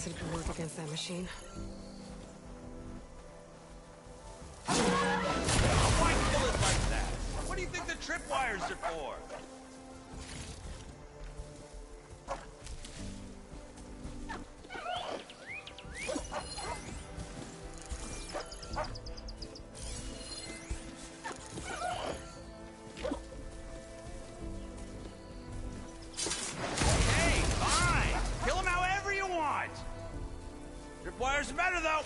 acid could work against that machine. Why kill it like that? What do you think the tripwires are for? Hey, fine! Kill him however you want! Tripwires are better, though!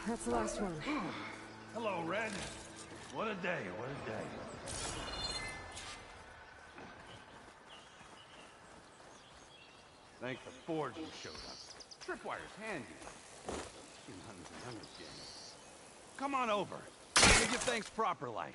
That's the last one. Hello, Red. What a day, what a day. Thank the Forge you showed up. Tripwire's handy. Come on over. Give your thanks proper like.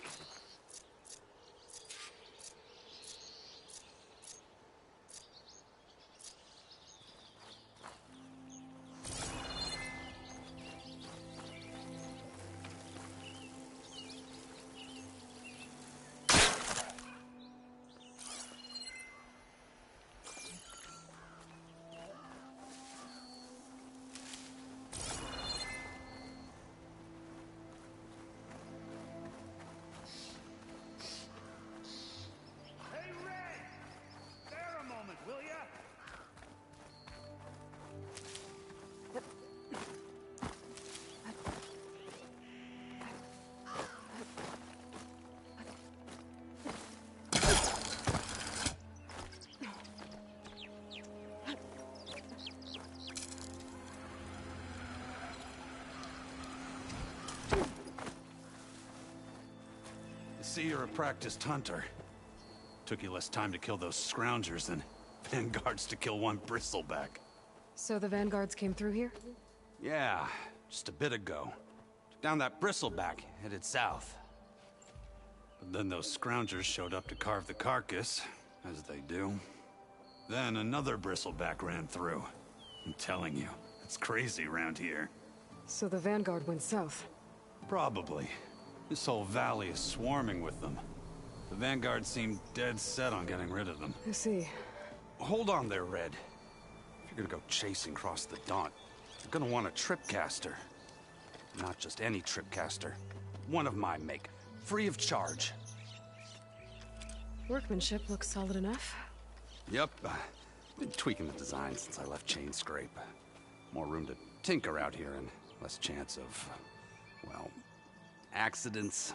See, you're a practiced hunter. Took you less time to kill those scroungers than vanguards to kill one bristleback. So the vanguards came through here? Yeah, just a bit ago. Took down that bristleback, headed south. But then those scroungers showed up to carve the carcass, as they do. Then another bristleback ran through. I'm telling you, it's crazy around here. So the vanguard went south? Probably. This whole valley is swarming with them. The Vanguard seemed dead set on getting rid of them. I see. Hold on there, Red. If you're gonna go chasing across the Daunt, you're gonna want a tripcaster. Not just any tripcaster. One of my make. Free of charge. Workmanship looks solid enough. Yep. Been tweaking the design since I left Chain Scrape. More room to tinker out here and less chance of, well, accidents.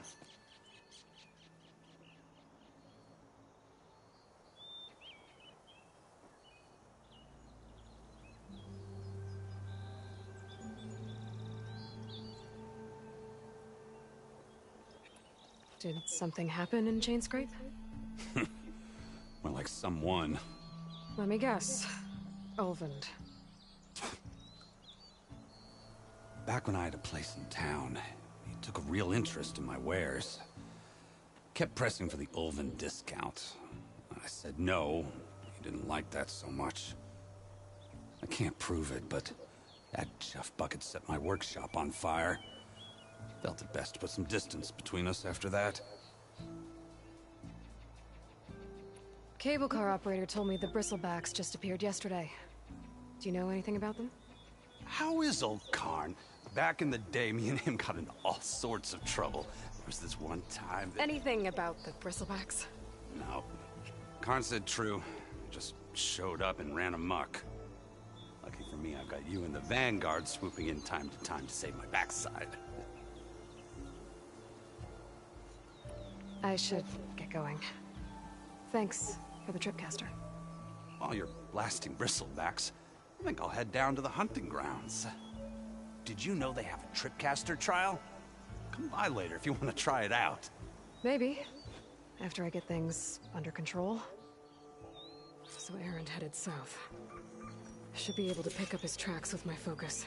Did something happen in Chain Scrape? More like someone. Let me guess. Ulvund. Back when I had a place in town, he took a real interest in my wares. Kept pressing for the Ulvund discount. I said no. He didn't like that so much. I can't prove it, but that chuff bucket set my workshop on fire. Felt it best to put some distance between us after that. Cable car operator told me the bristlebacks just appeared yesterday. Do you know anything about them? How is old Karn? Back in the day, me and him got into all sorts of trouble. There was this one time that... Anything about the bristlebacks? No. Karn said true. Just showed up and ran amok. Lucky for me, I've got you and the Vanguard swooping in time to time to save my backside. I should get going. Thanks for the Tripcaster. While you're blasting bristlebacks, I think I'll head down to the hunting grounds. Did you know they have a Tripcaster trial? Come by later if you want to try it out. Maybe. After I get things under control. So Erend headed south. Should be able to pick up his tracks with my focus.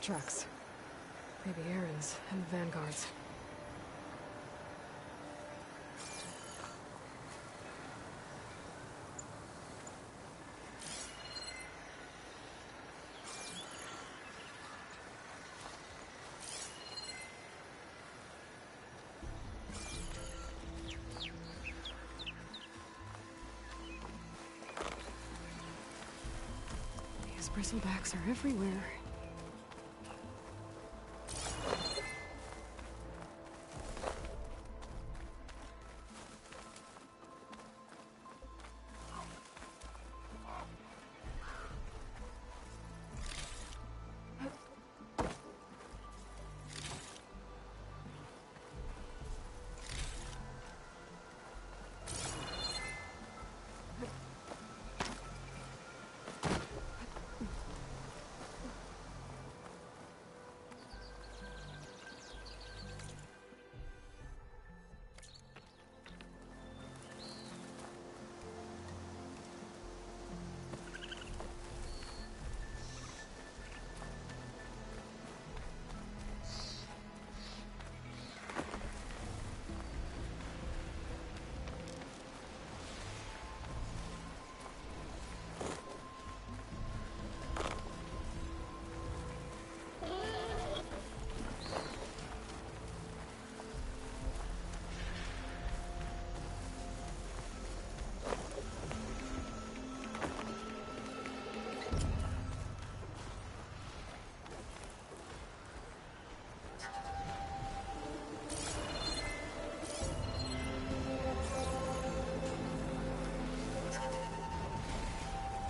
Tracks. Maybe Erend's and the Vanguard's. These bristlebacks are everywhere.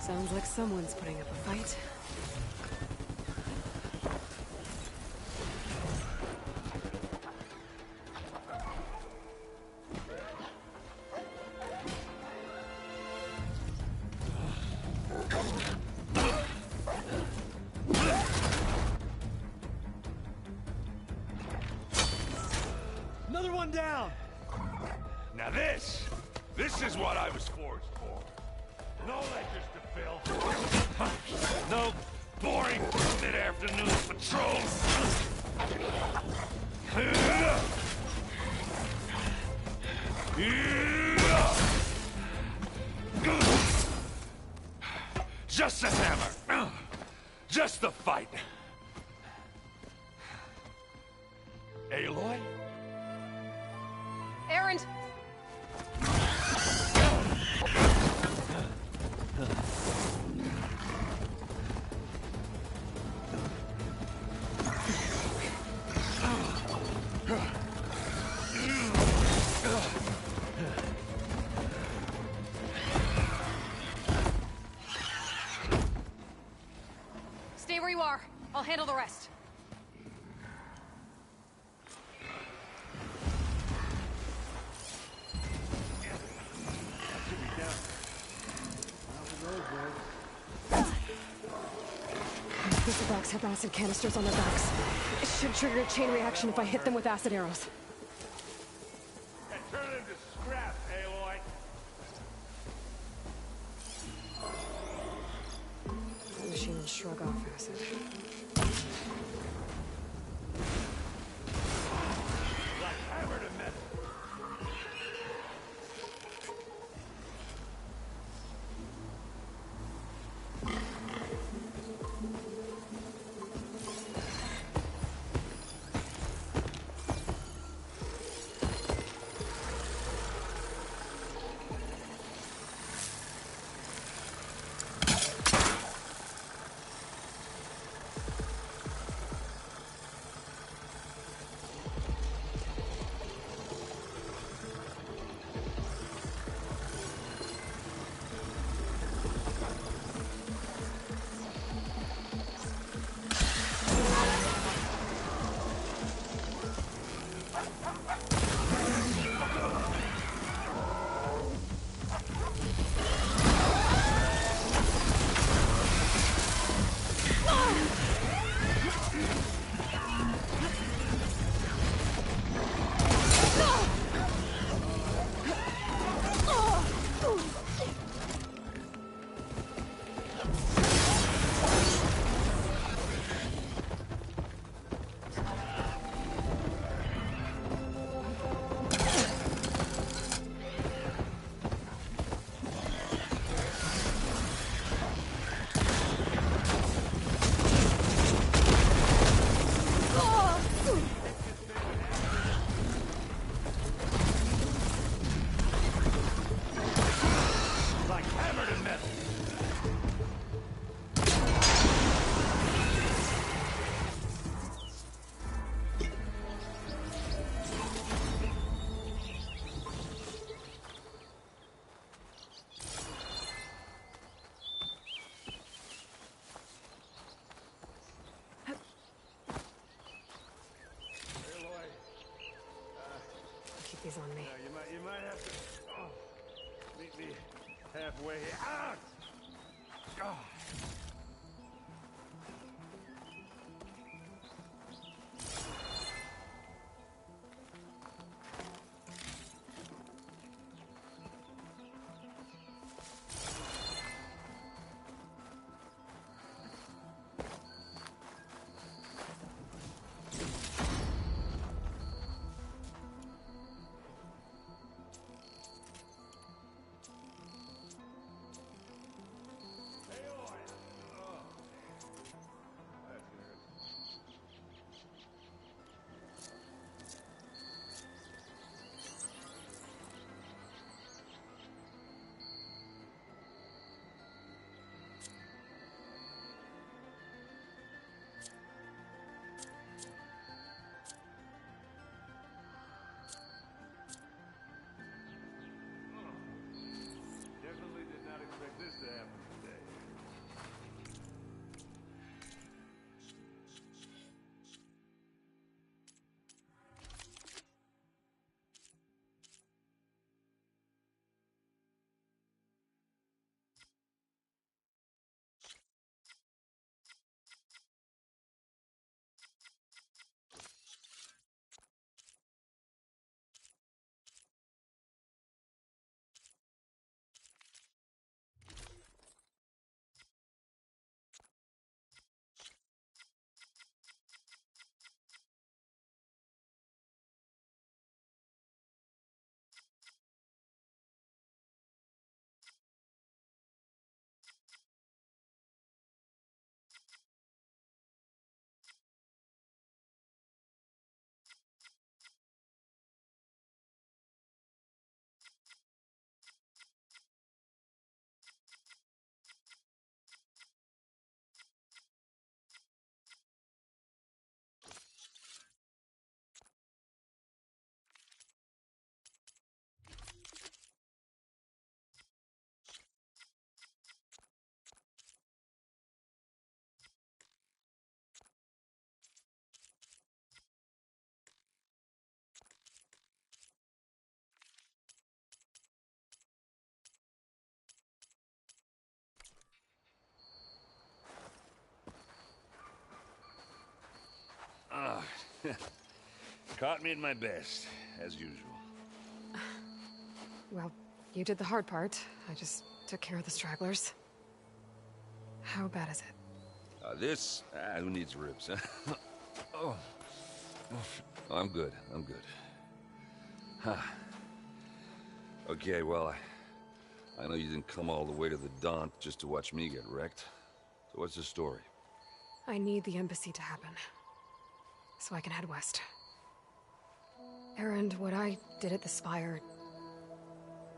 Sounds like someone's putting up a fight. Another one down! Now this is what I was forged for. No ledgers to fill. No boring mid-afternoon patrols. Just the hammer. Just the fight. Aloy? Erend! Stay where you are. I'll handle the rest. Backs have acid canisters on their backs. It should trigger a chain reaction if I hit them with acid arrows. And turn it into scrap, Aloy. The machine will shrug off acid. Like hammer to metal. He's on me. You might have to meet me halfway. Ah! Ah! Caught me at my best, as usual. Well, you did the hard part. I just took care of the stragglers. How bad is it? Who needs ribs, huh? Oh. I'm good, I'm good. Huh. Okay, well, I know you didn't come all the way to the Daunt just to watch me get wrecked. So what's the story? I need the embassy to happen, so I can head west. Erend, what I did at the Spire...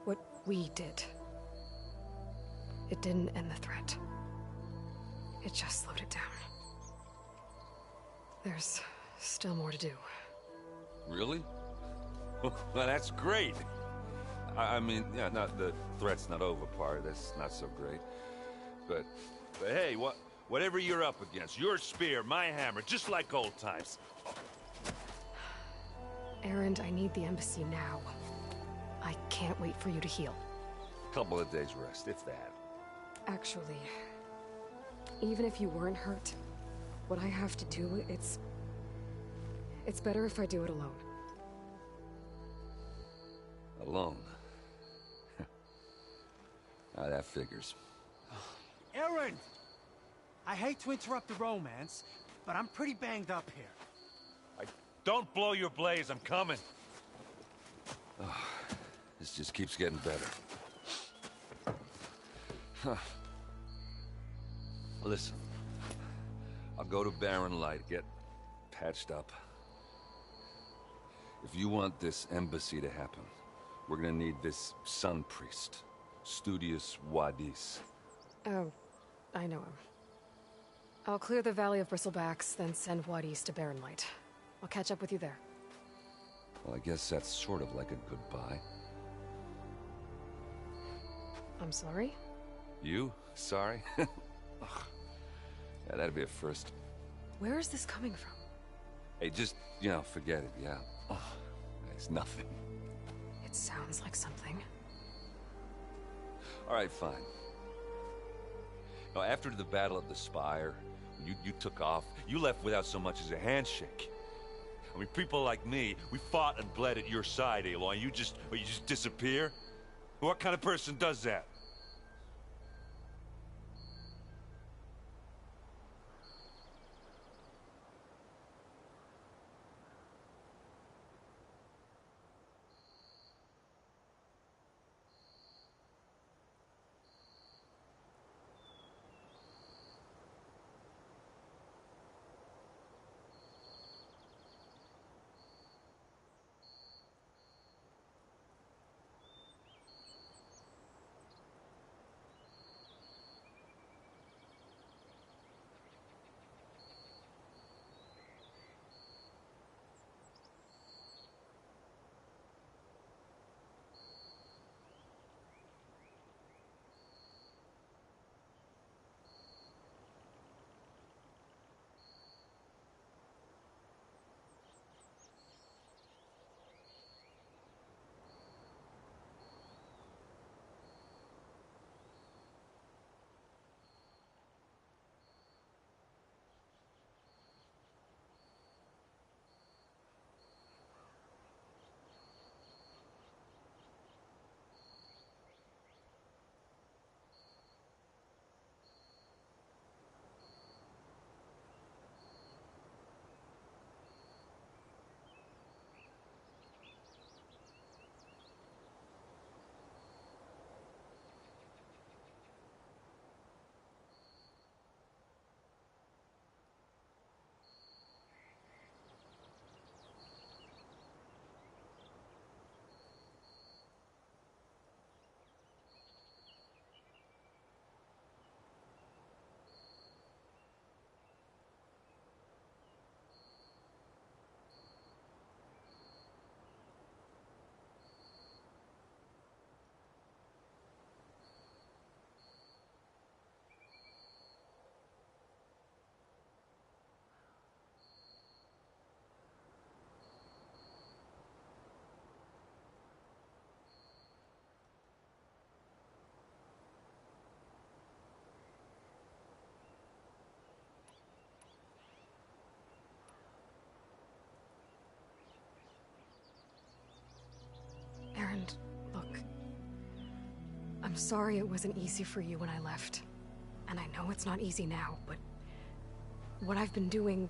what we did... it didn't end the threat. It just slowed it down. There's still more to do. Really? Well, that's great. I mean, yeah, not the threat's not over part. That's not so great. But hey, whatever you're up against, your spear, my hammer, just like old times. Erend, I need the embassy now. I can't wait for you to heal. Couple of days rest, if that. Actually, even if you weren't hurt, what I have to do, it's better if I do it alone. Alone? Now that figures. Erend! I hate to interrupt the romance, but I'm pretty banged up here. Don't blow your blaze, I'm coming. Oh, this just keeps getting better. Huh. Listen, I'll go to Barren Light, get patched up. If you want this embassy to happen, we're gonna need this Sun Priest, Studius Wadis. Oh, I know him. I'll clear the Valley of Bristlebacks, then send Wadis to Barren Light. I'll catch up with you there. Well, I guess that's sort of like a goodbye. I'm sorry? You? Sorry? Ugh. Yeah, that'd be a first. Where is this coming from? Hey, just, forget it, yeah. Ugh. It's nothing. It sounds like something. All right, fine. Now, after the Battle of the Spire, you took off, you left without so much as a handshake. I mean, people like me, we fought and bled at your side, Aloy. You just disappear? What kind of person does that? I'm sorry it wasn't easy for you when I left. And I know it's not easy now, but... what I've been doing...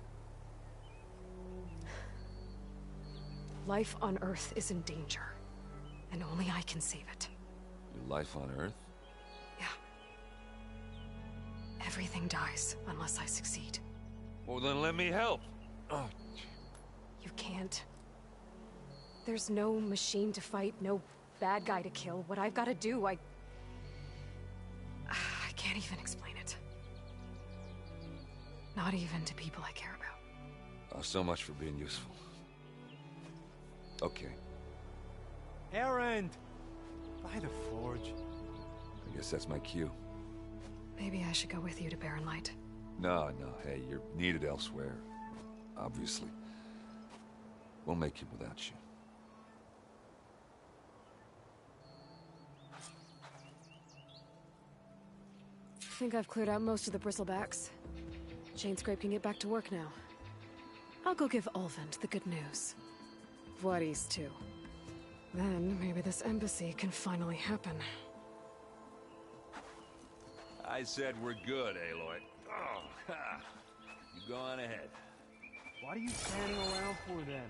life on Earth is in danger. And only I can save it. Your life on Earth? Yeah. Everything dies unless I succeed. Well, then let me help. Oh. You can't. There's no machine to fight, no bad guy to kill. What I've got to do, I can't even explain it. Not even to people I care about. Oh, so much for being useful. Okay. Erend! By the forge. I guess that's my cue. Maybe I should go with you to Barren Light. No, hey, you're needed elsewhere. Obviously. We'll make it without you. I think I've cleared out most of the bristlebacks. Chainscrape can get back to work now. I'll go give Ulvund the good news. Voorhis too. Then maybe this embassy can finally happen. I said we're good, Aloy. Oh, ha. You go on ahead. What are you standing around for then?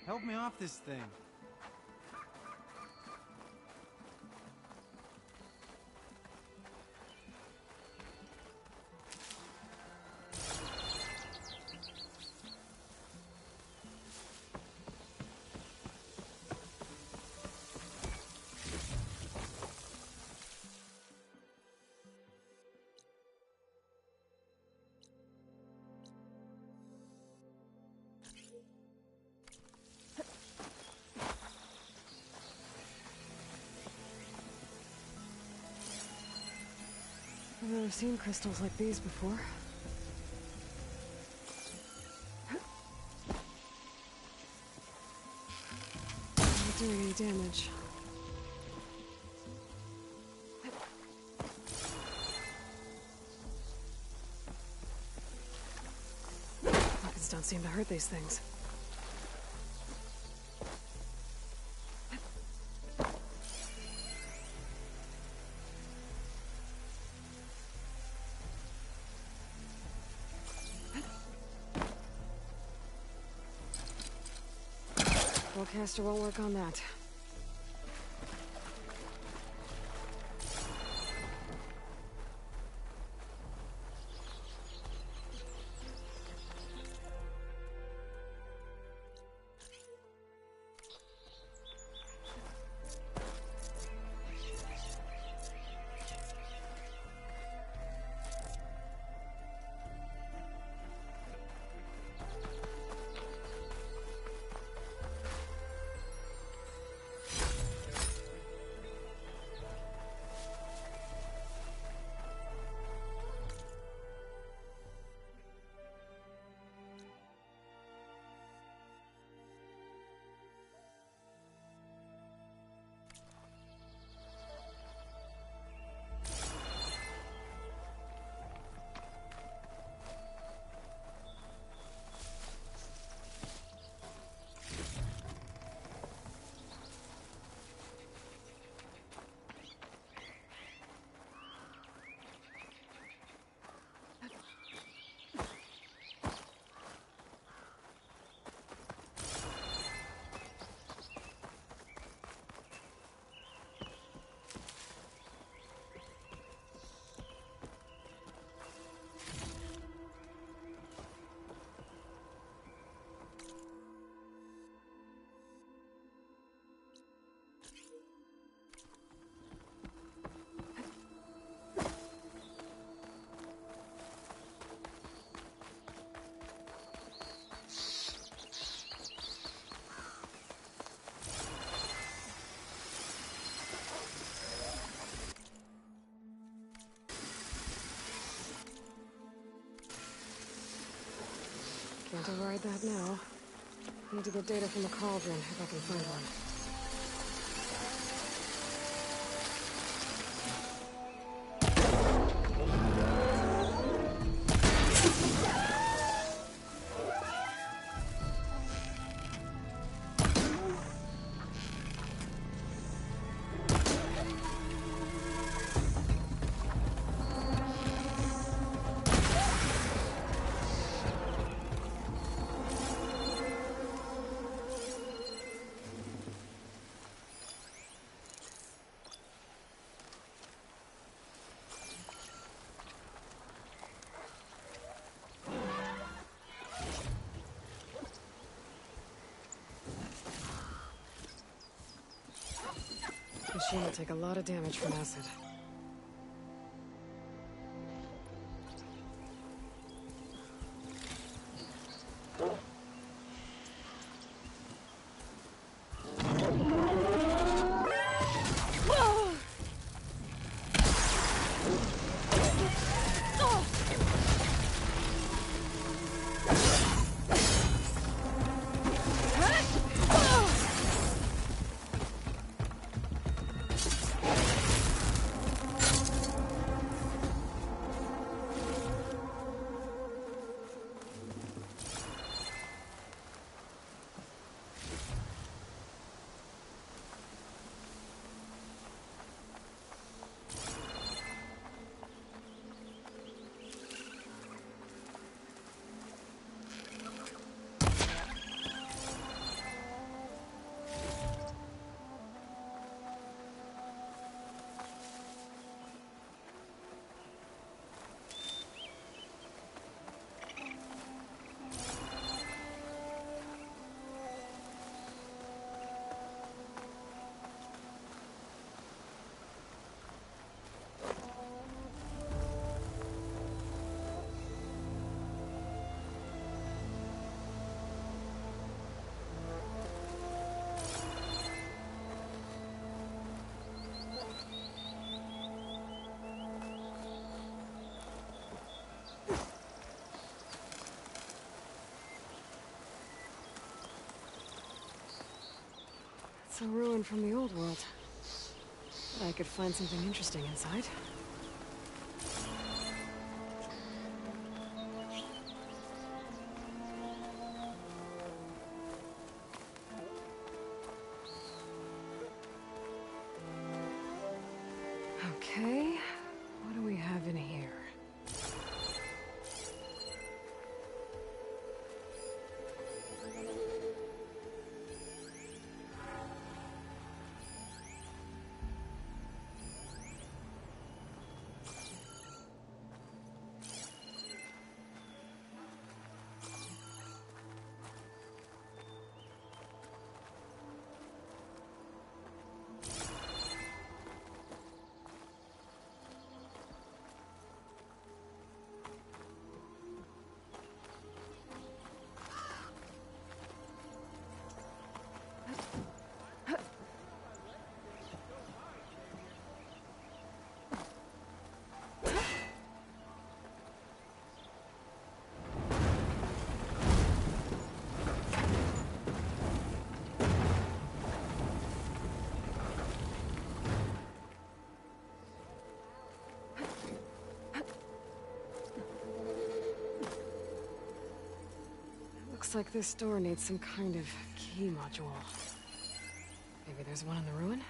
Help me off this thing. I've never seen crystals like these before. Not doing any damage. Weapons don't seem to hurt these things. Caster won't work on that. Can't override that now. Need to get data from the cauldron if I can find one. machine will take a lot of damage from acid. It's a ruin from the old world. I could find something interesting inside. Okay, what do we have in here? Looks like this door needs some kind of key module. Maybe there's one in the ruin?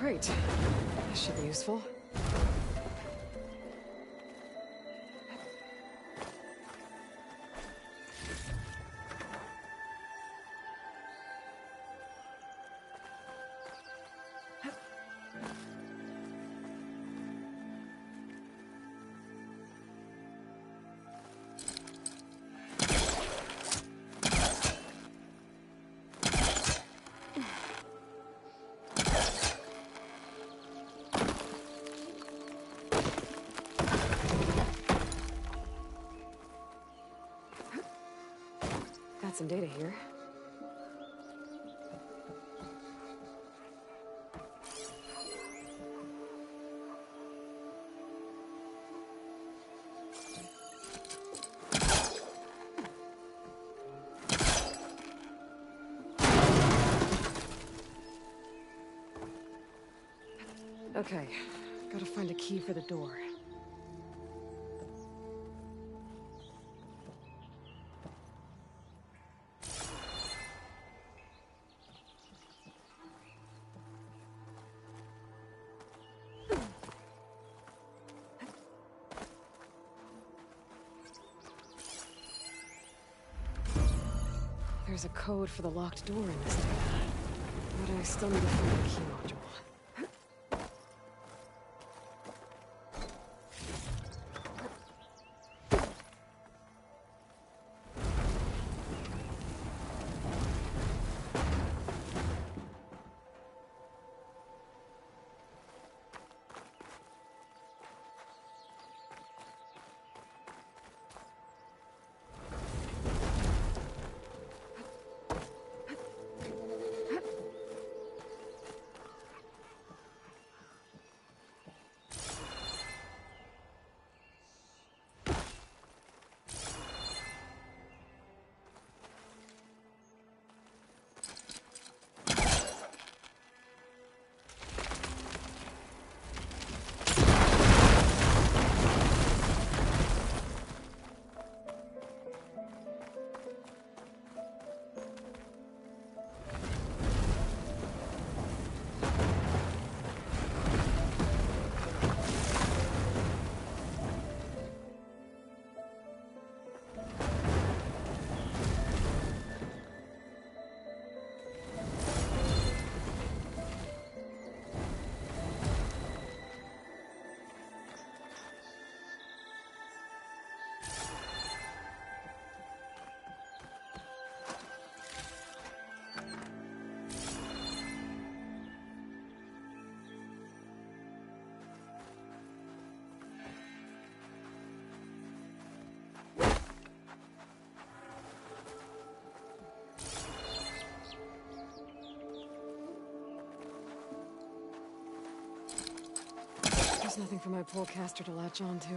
crate. This should be useful. Got some data here. Okay, gotta find a key for the door. There's a code for the locked door in this data, but I still need to find the key module. There's nothing for my polecaster to latch onto.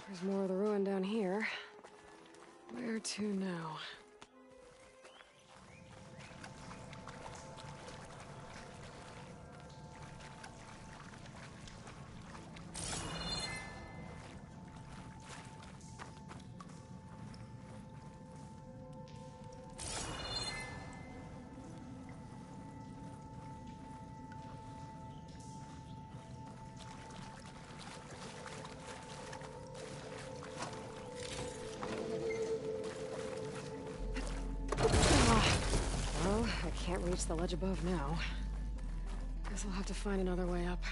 There's more of the ruin down here. Where to now? Can't reach the ledge above now. Guess I'll have to find another way up.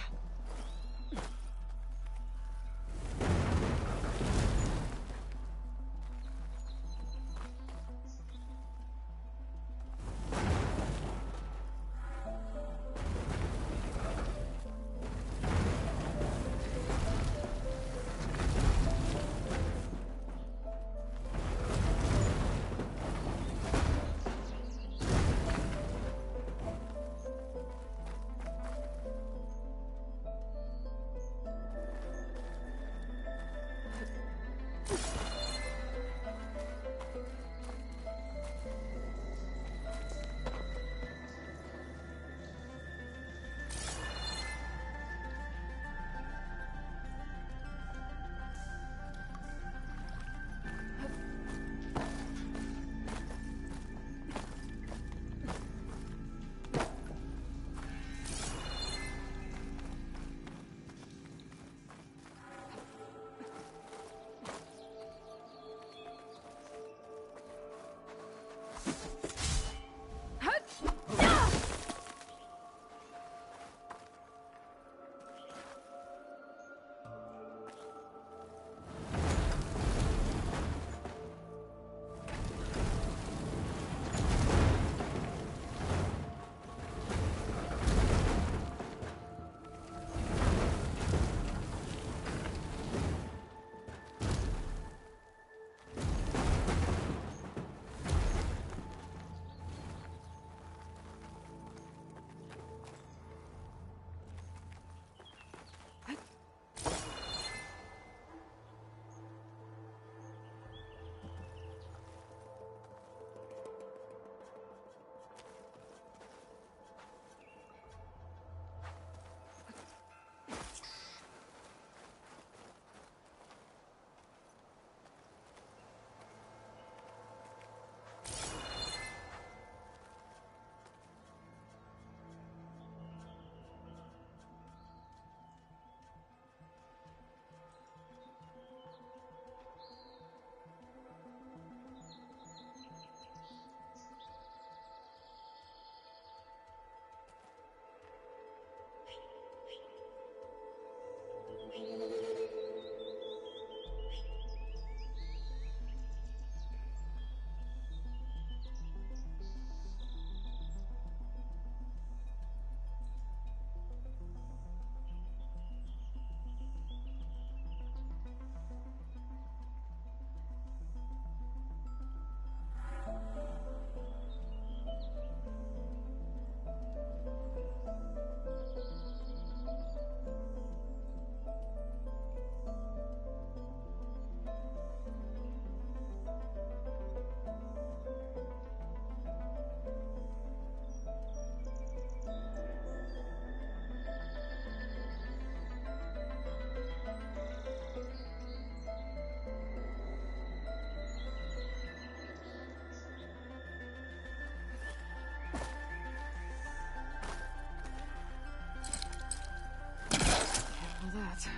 it.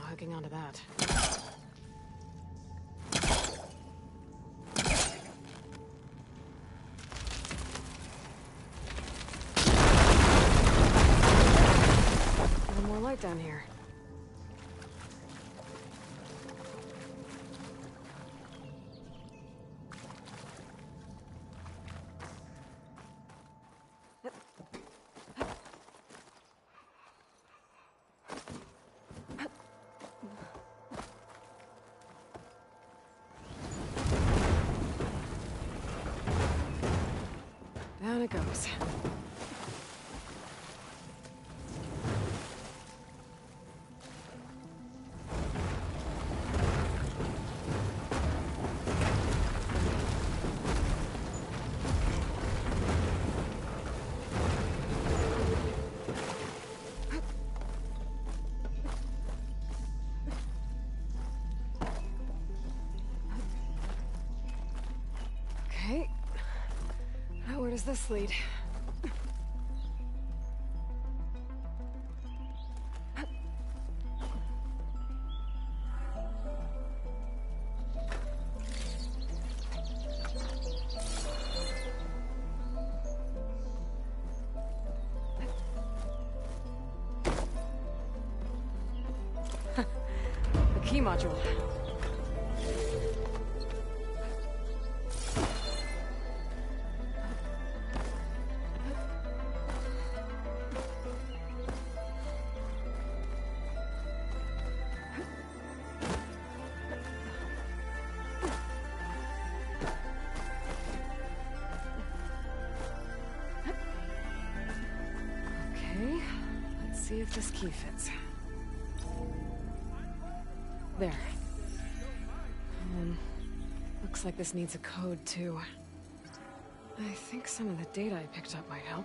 Hooking onto that. A little more light down here. Down it goes. Okay. Now where does this lead? The key module. Okay, let's see if this key fits. There. Looks like this needs a code, too. I think some of the data I picked up might help.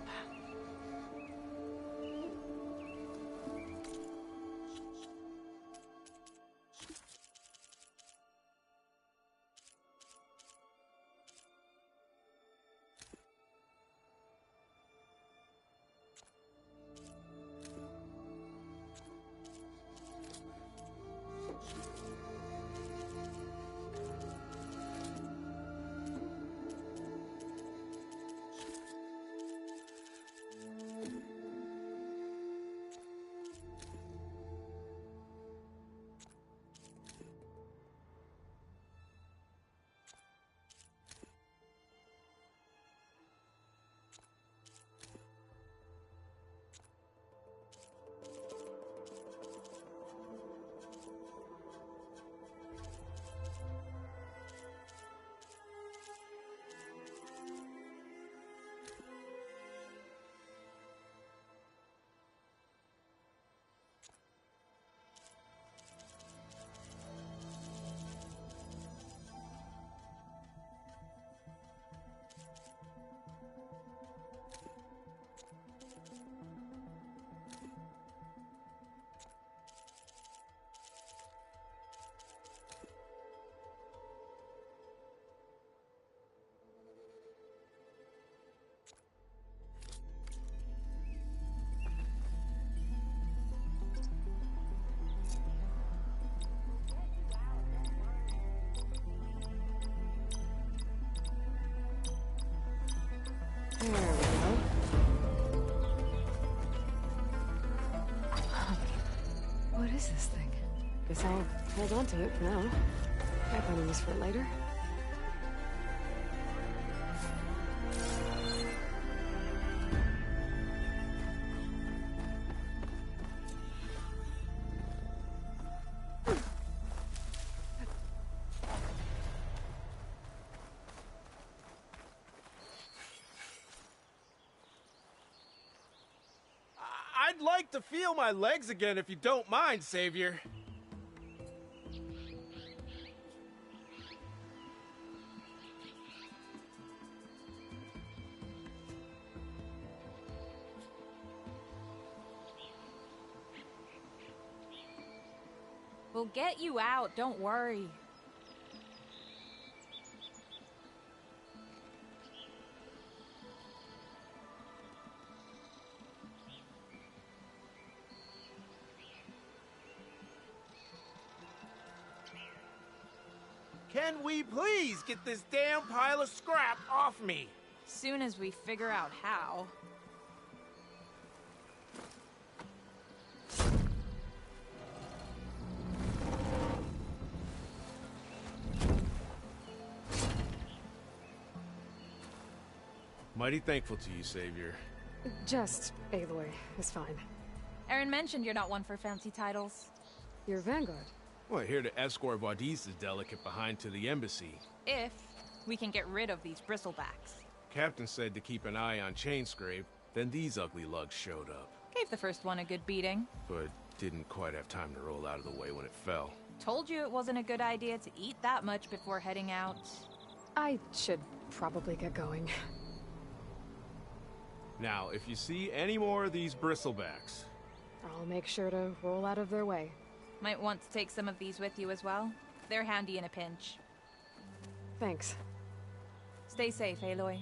There we go. What is this thing? Guess I'll hold on to it for now. I'll find a use for it later. like to feel my legs again if you don't mind, Savior. We'll get you out, don't worry. Can we please get this damn pile of scrap off me? Soon as we figure out how. Mighty thankful to you, Savior. Just Aloy is fine. Aaron mentioned you're not one for fancy titles. You're Vanguard. Well, here to escort Wadis's delicate behind to the embassy. If we can get rid of these bristlebacks. Captain said to keep an eye on Chainscrape, then these ugly lugs showed up. Gave the first one a good beating. But didn't quite have time to roll out of the way when it fell. Told you it wasn't a good idea to eat that much before heading out. I should probably get going. Now, if you see any more of these bristlebacks... I'll make sure to roll out of their way. Might want to take some of these with you as well. They're handy in a pinch. Thanks. Stay safe, Aloy.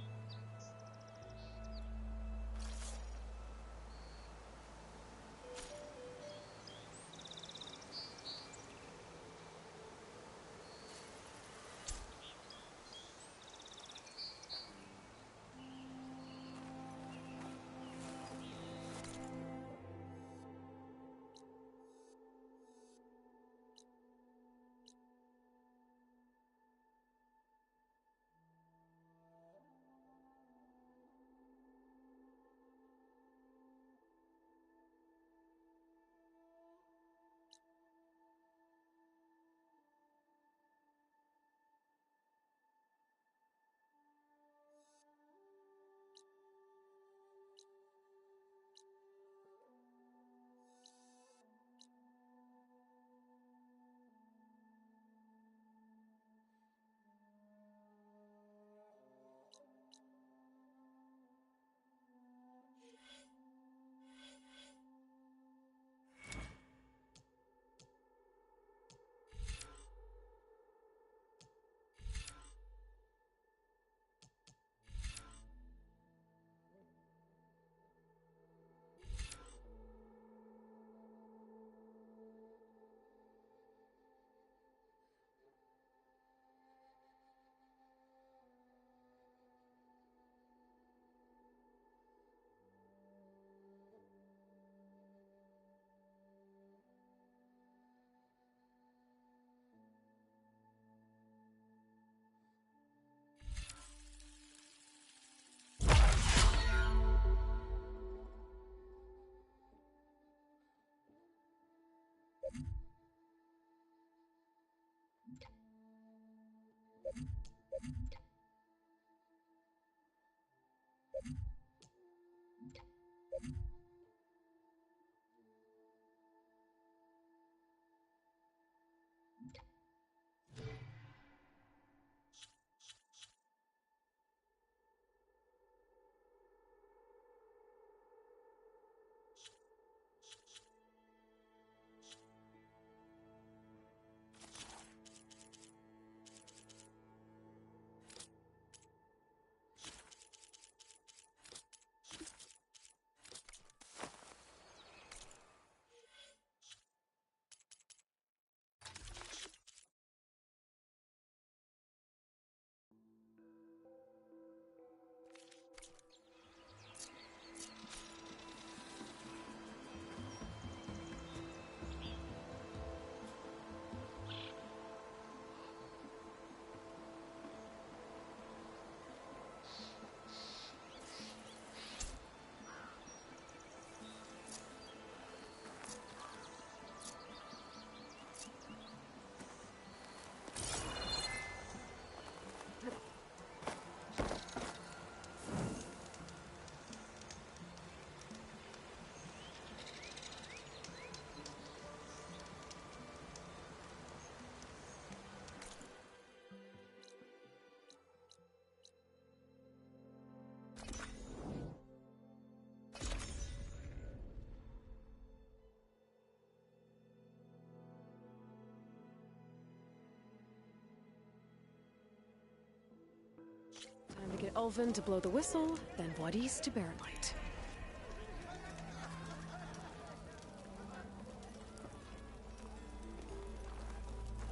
need Ulvin to blow the whistle, then Wadis to bear light.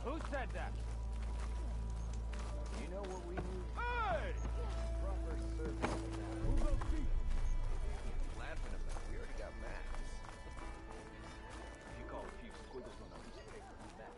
Who said that? You know what we need? Hey! Proper service. Who goes deep? Laughing about it. We already got maps. If you call a few squiggles on a piece of paper, we map.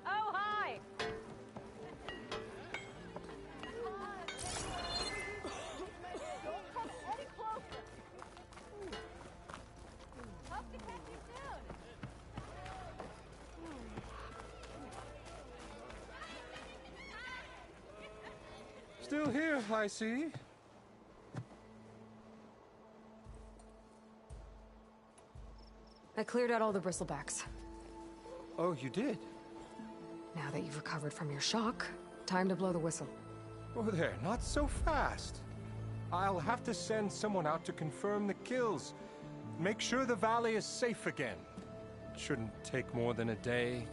Oh, hi! Don't come any closer. Hope to catch you soon. Still here, I see. I cleared out all the bristlebacks. Oh, you did? Now that you've recovered from your shock, time to blow the whistle. Oh, there, not so fast. I'll have to send someone out to confirm the kills. Make sure the valley is safe again. It shouldn't take more than a day.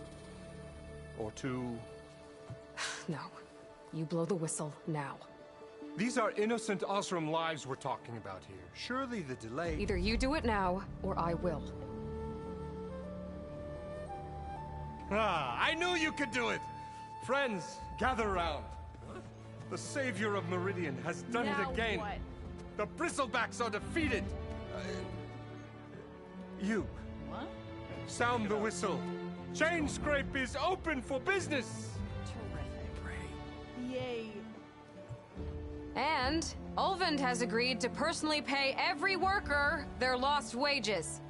Or two. No. You blow the whistle now. These are innocent Osram lives we're talking about here. Surely the delay... Either you do it now, or I will. Ah, I knew you could do it! Friends, gather around. The savior of Meridian has done Now it again. what? The Bristlebacks are defeated. You. What? Sound the whistle. Chainscrape is open for business. Yay. And Ulvund has agreed to personally pay every worker their lost wages.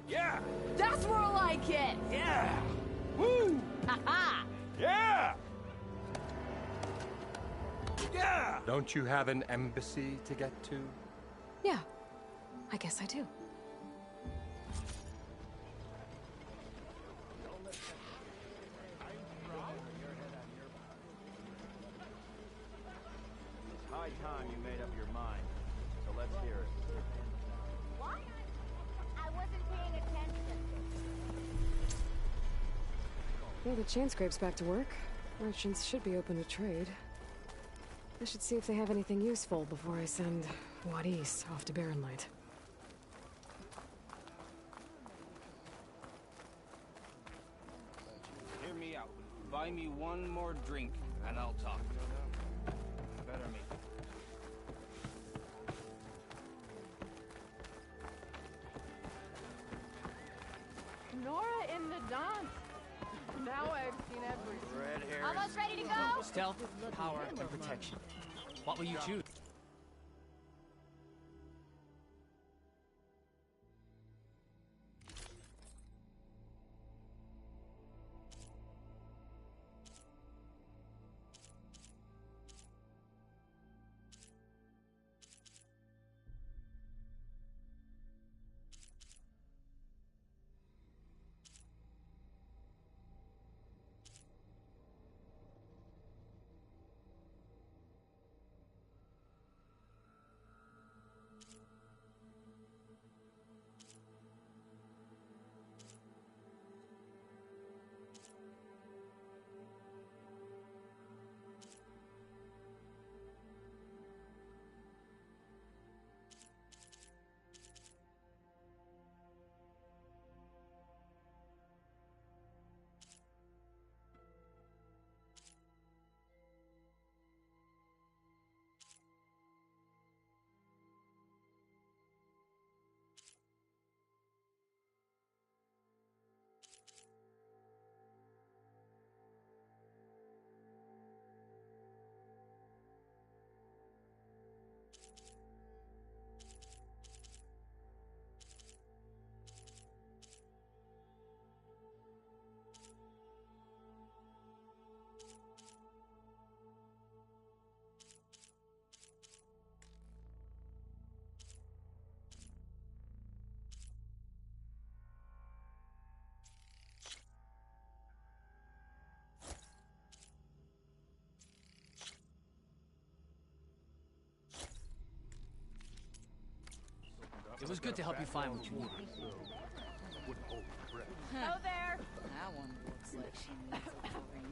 Yeah! That's more like it. Yeah! Woo! Haha. Yeah! Yeah! Don't you have an embassy to get to? Yeah, I guess I do. It's high time you made up your mind. So let's hear it. What? I wasn't paying attention. Yeah, the Chainscrape's back to work. Merchants should be open to trade. I should see if they have anything useful before I send Wadis off to Barren Light. Hear me out. Buy me one more drink, and I'll talk. Better me. Nora in the dance. Now I've seen everything. Red hair. Almost ready to go? Stealth, power, and protection. What will you choose? It was good to help you find what you needed. Oh, there! That one looks like she needs a drink.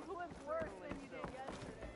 You look worse than you did yesterday.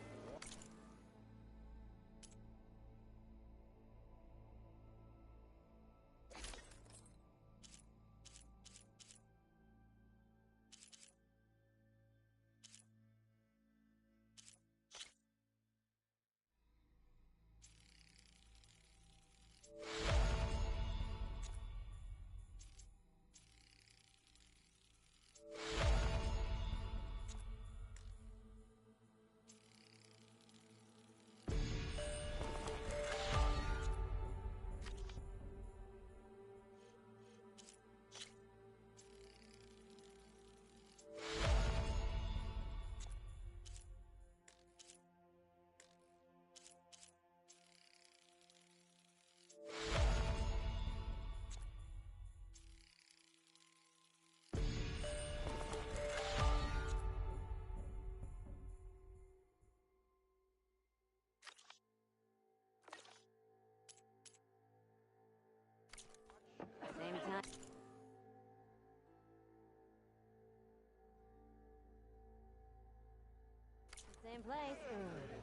Same time. Same place.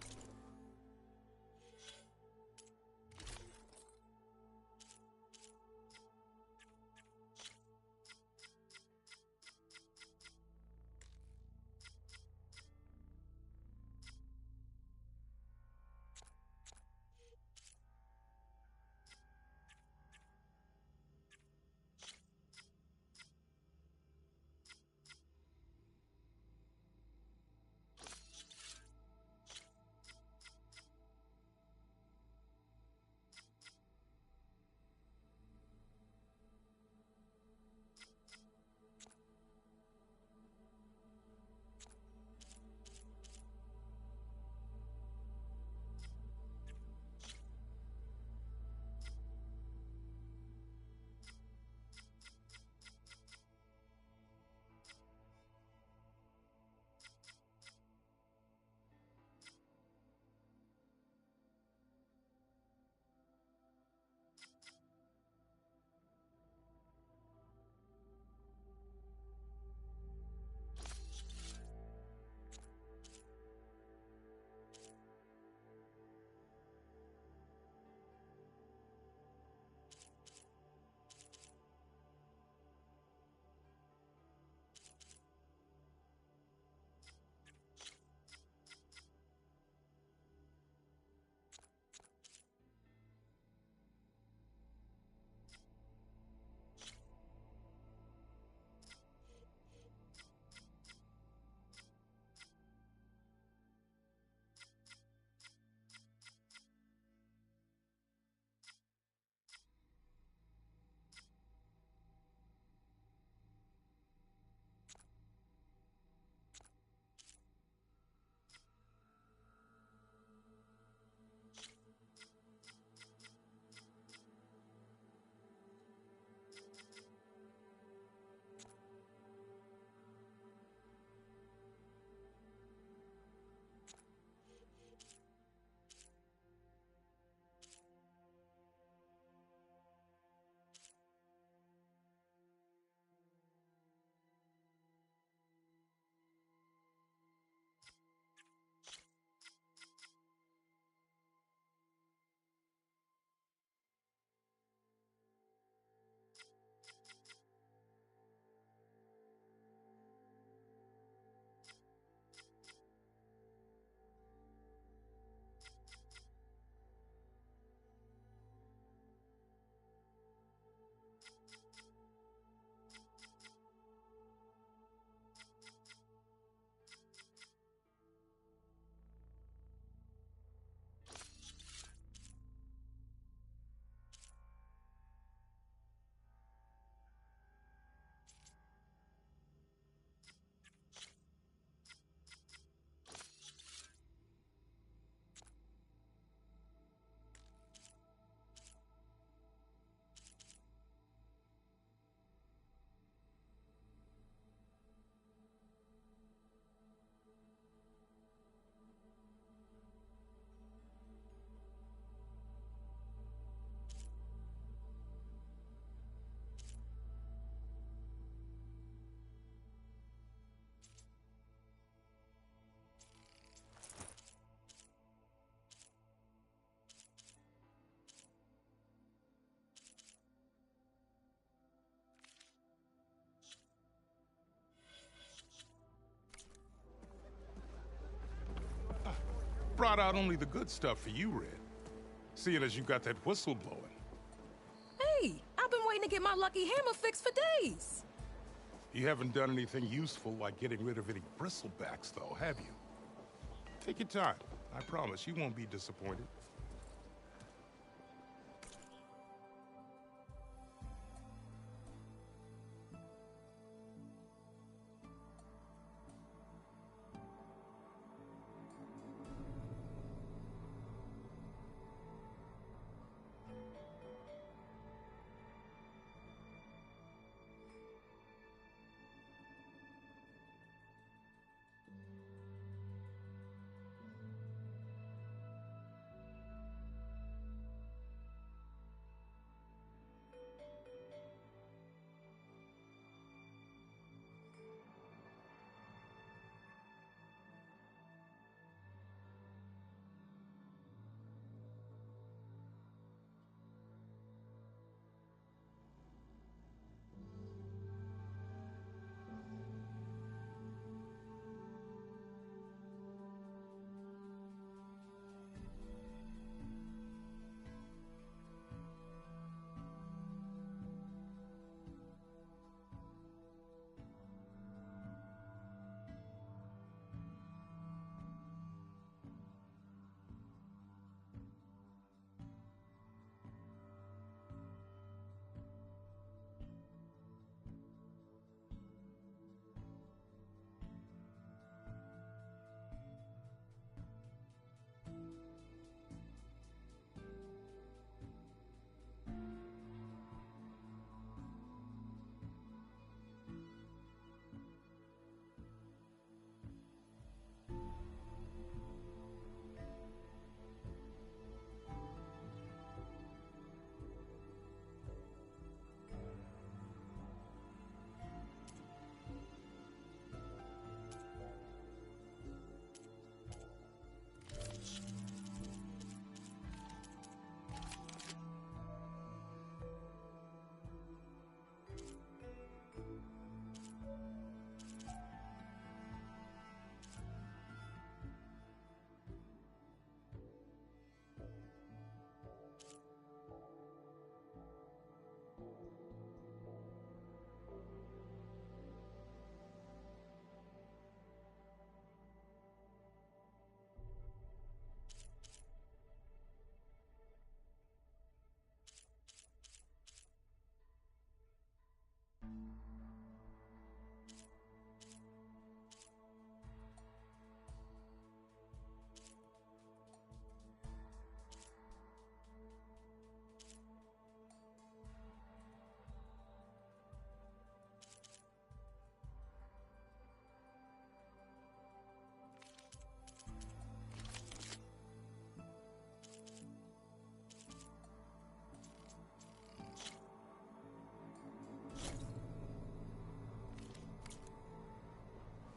trot out only the good stuff for you, Red. Seeing as you got that whistle blowing. Hey, I've been waiting to get my lucky hammer fixed for days. You haven't done anything useful like getting rid of any bristlebacks, though, have you? Take your time. I promise you won't be disappointed.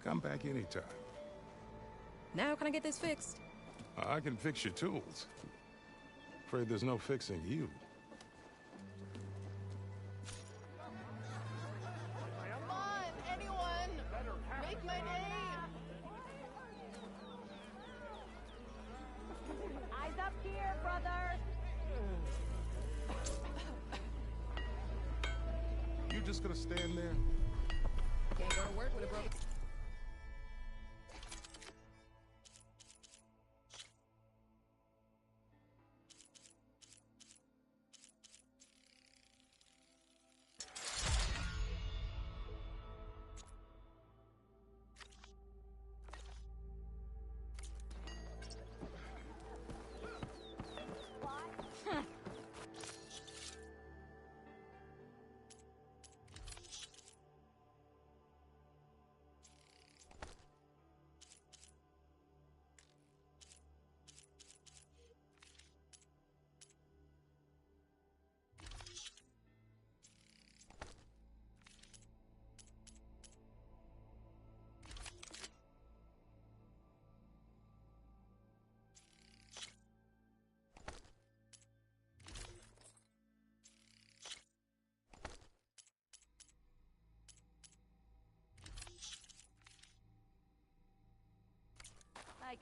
Come back anytime. Now can I get this fixed? I can fix your tools. Afraid there's no fixing you. Come on, anyone! Make my day! Eyes up here, brother! You just gonna stand there? Can't go to work with a broken...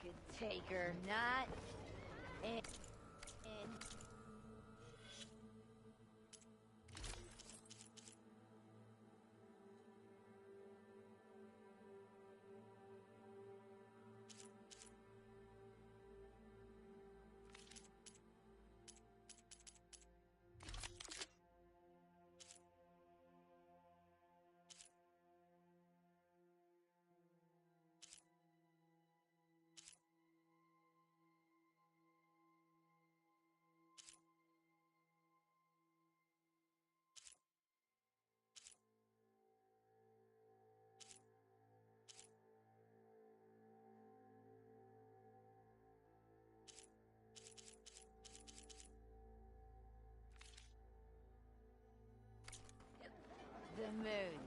could take her, not in. The moon.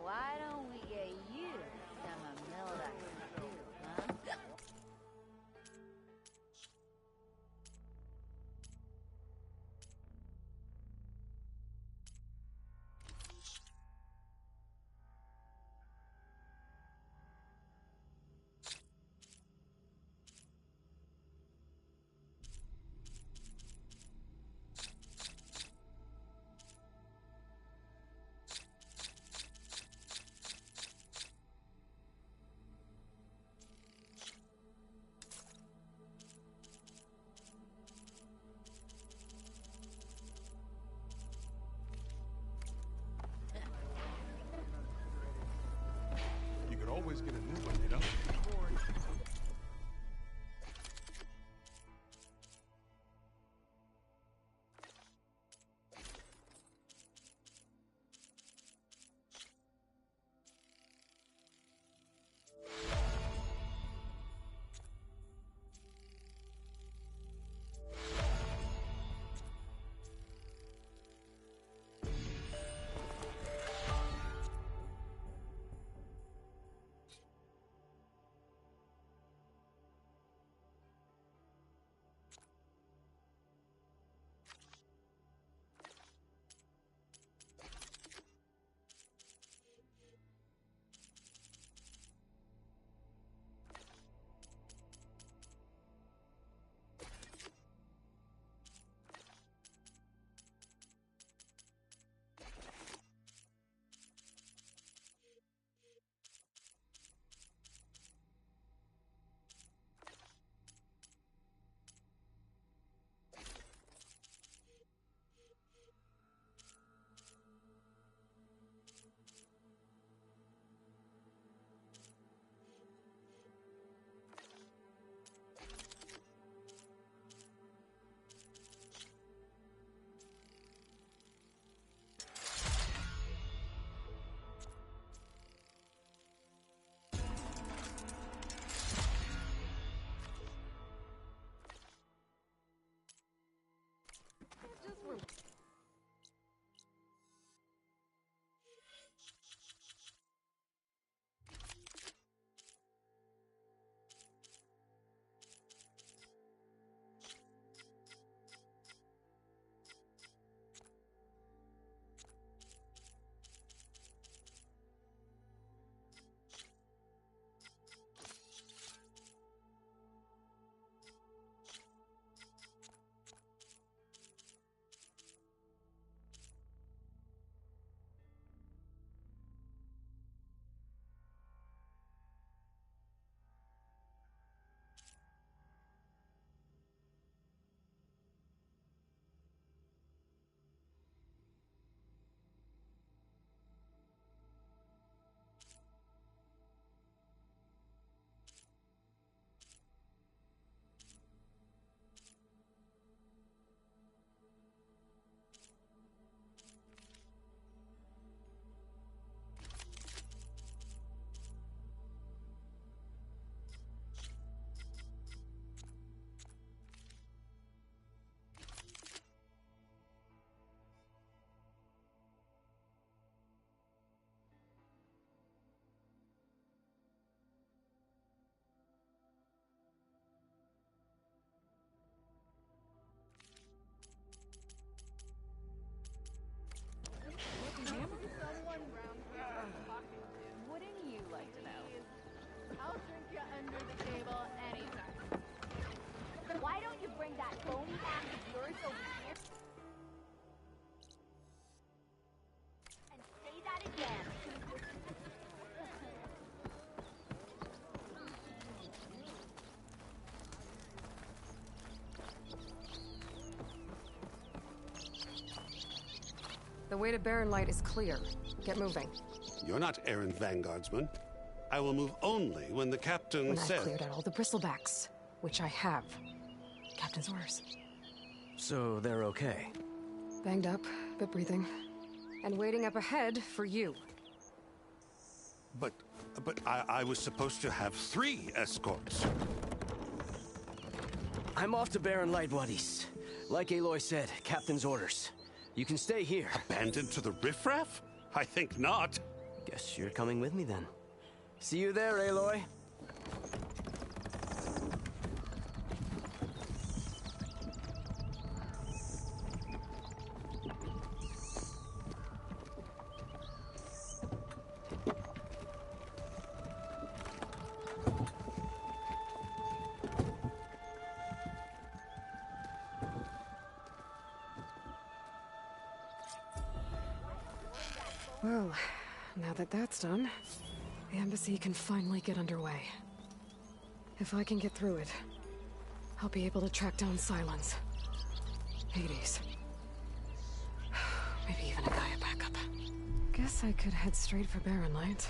Why don't we get you some Amilda too, huh? The way to Barren Light is clear. Get moving. You're not errand vanguardsman. I will move only when the captain When says... I've cleared out all the bristlebacks, which I have. Captain's orders. So they're okay? Banged up, but breathing. And waiting up ahead for you. But I was supposed to have 3 escorts. I'm off to Barren Light, Wadis. Like Aloy said, Captain's orders. You can stay here. Abandoned to the riffraff? I think not. Guess you're coming with me then. See you there, Aloy. Well, now that that's done, the embassy can finally get underway. If I can get through it, I'll be able to track down Sylens, Hades, maybe even a Gaia backup. Guess I could head straight for Barren Light.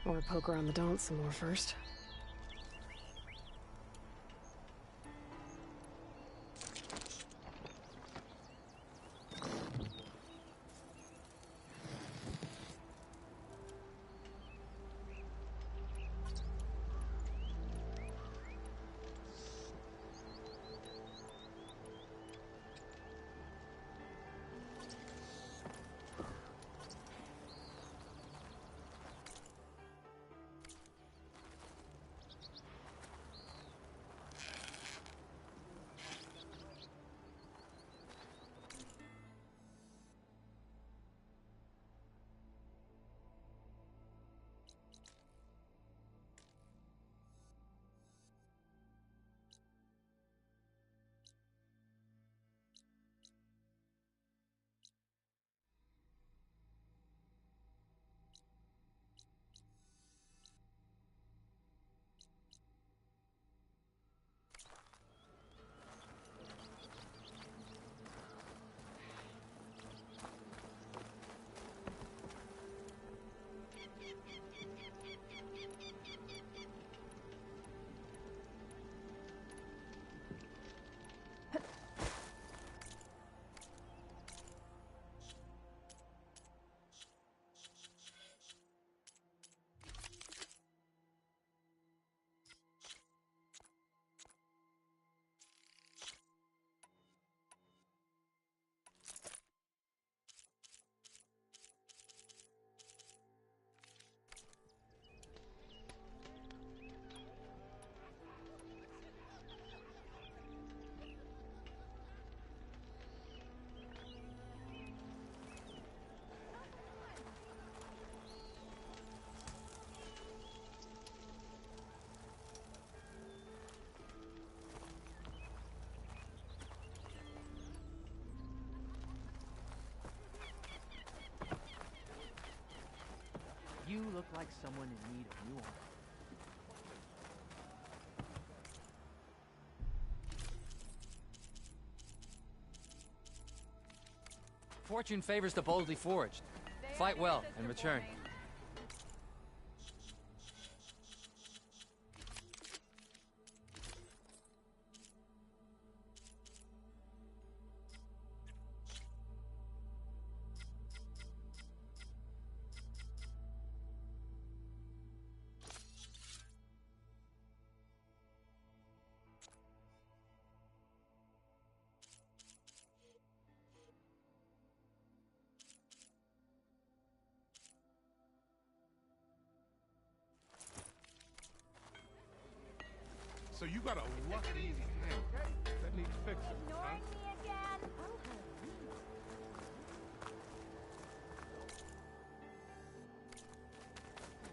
Or poke around the Daunt some more first. You look like someone in need of new armor. Fortune favors the boldly forged. Fight well and return. So you got a lucky hand that needs fixing, huh? Ignoring me again?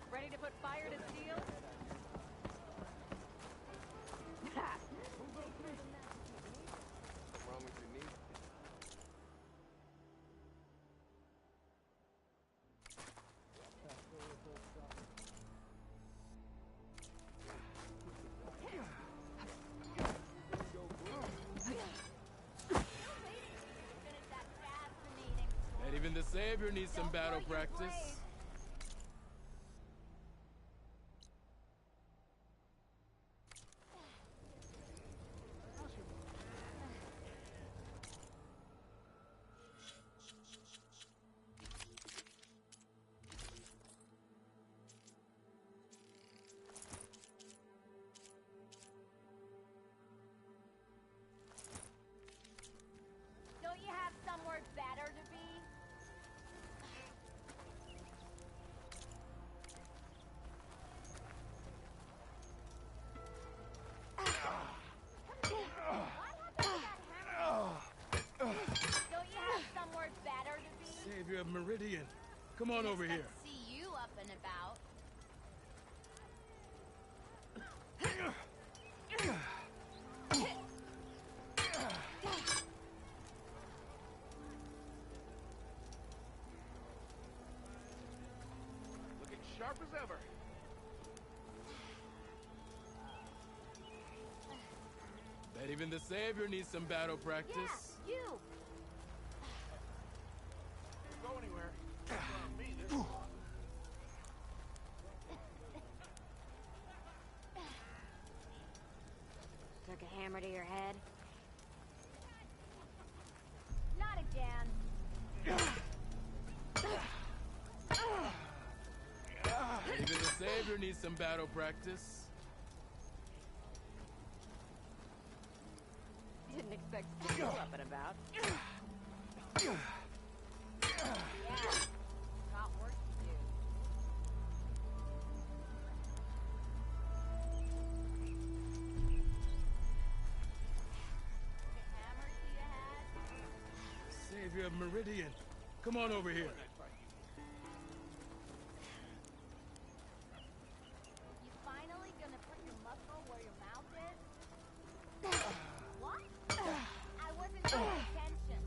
Ready to put fire to steel? What's wrong with your knee? even the Savior needs some battle practice. Don't you have somewhere better to be? Don't you have somewhere better to be? Savior of Meridian, come on over here. See you up and about. Looking sharp as ever. Bet even the Savior needs some battle practice. Yeah, you. Go anywhere. Me, this one. Took a hammer to your head? Not again. Bet even the Savior needs some battle practice. Didn't expect to see you up and about. Yeah. Got work to do. The hammer to your head? Savior of Meridian, come on over here. You finally gonna put your muscle where your mouth is? What? I wasn't paying attention.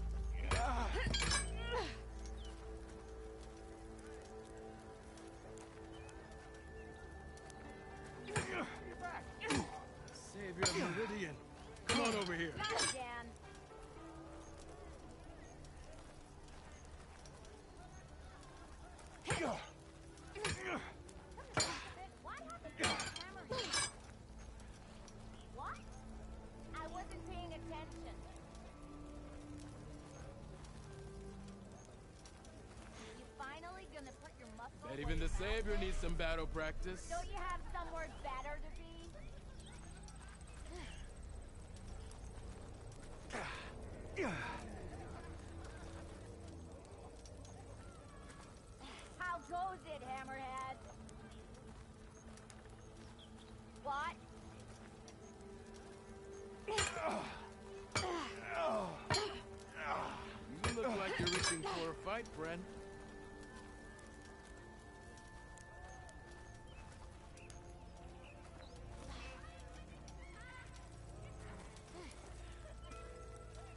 Savior of Meridian, come on over here. Not again. What happened to the hammer here? What? I wasn't paying attention. You finally gonna put your muscle Bet where even the your mouth Savior is? needs some battle practice. Don't you have somewhere better to be? How goes it, Hammerhead? What? You look like you're reaching for a fight, Bren.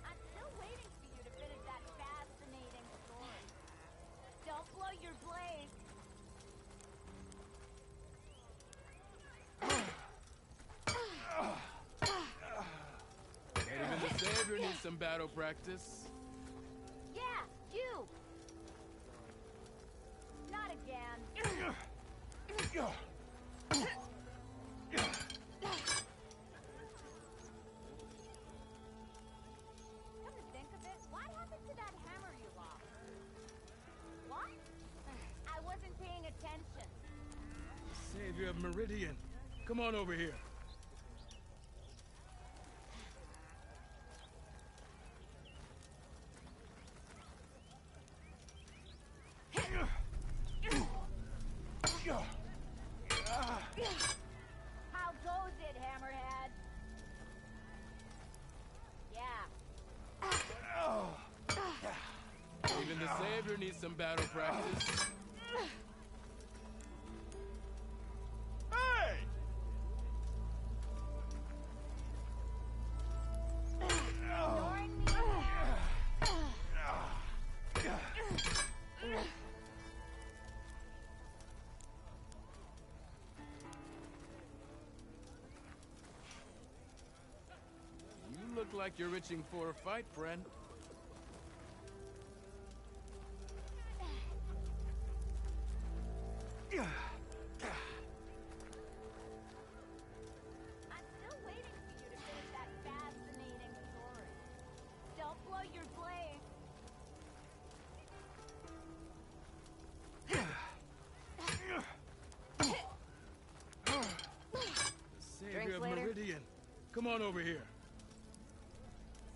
I'm still waiting for you to finish that fascinating story. Don't blow your blade. Bet even the Savior needs some battle practice. Yeah, you. Not again. Come to think of it, what happened to that hammer you lost? What? I wasn't paying attention. Savior of Meridian, come on over here. How goes it, Hammerhead? Yeah. Even the Savior needs some battle practice. Hey! Ignoring me? You look like you're itching for a fight, friend. Come on over here.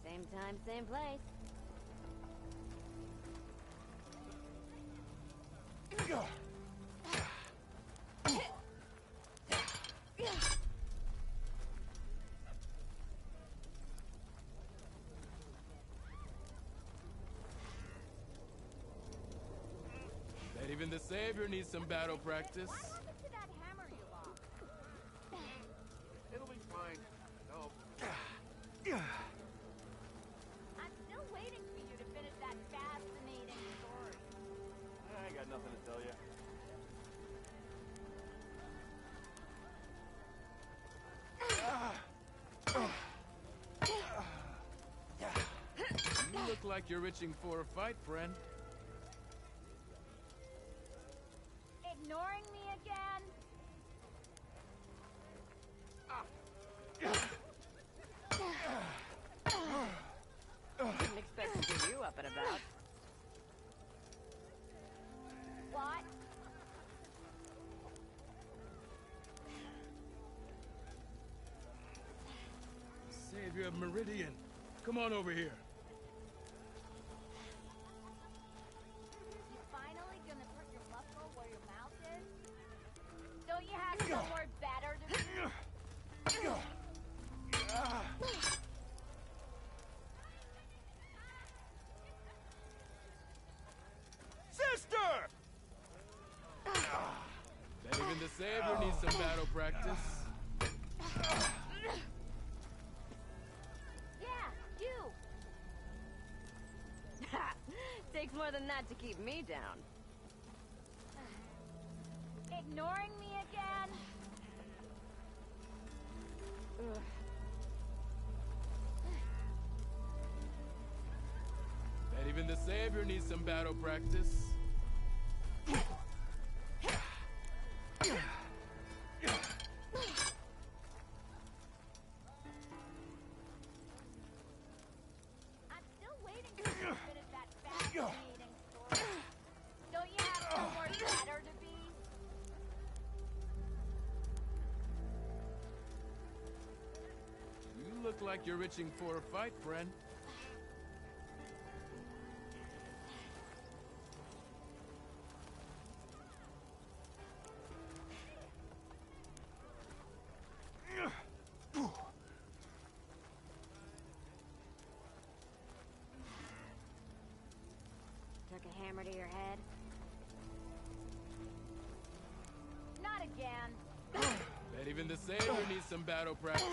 Same time, same place. Bet even the Savior needs some battle practice. What happened to that hammer you lost? It'll be fine. No. I'm still waiting for you to finish that fascinating story. I ain't got nothing to tell you. You look like you're itching for a fight, friend. Ignoring me again? Didn't expect to see you up and about. What? Savior of Meridian. Come on over here. You finally gonna put your muscle where your mouth is? Don't you have somewhere better to be? Sister! Bet even the Savior needs some battle practice. Yeah, you! Takes more than that to keep me down. Ignoring me again? Bet even the Savior needs some battle practice. I'm still waiting for you to finish that fascinating story. Don't you have somewhere better to be? You look like you're itching for a fight, friend. Took a hammer to your head. Not again. Bet even the Savior needs some battle practice.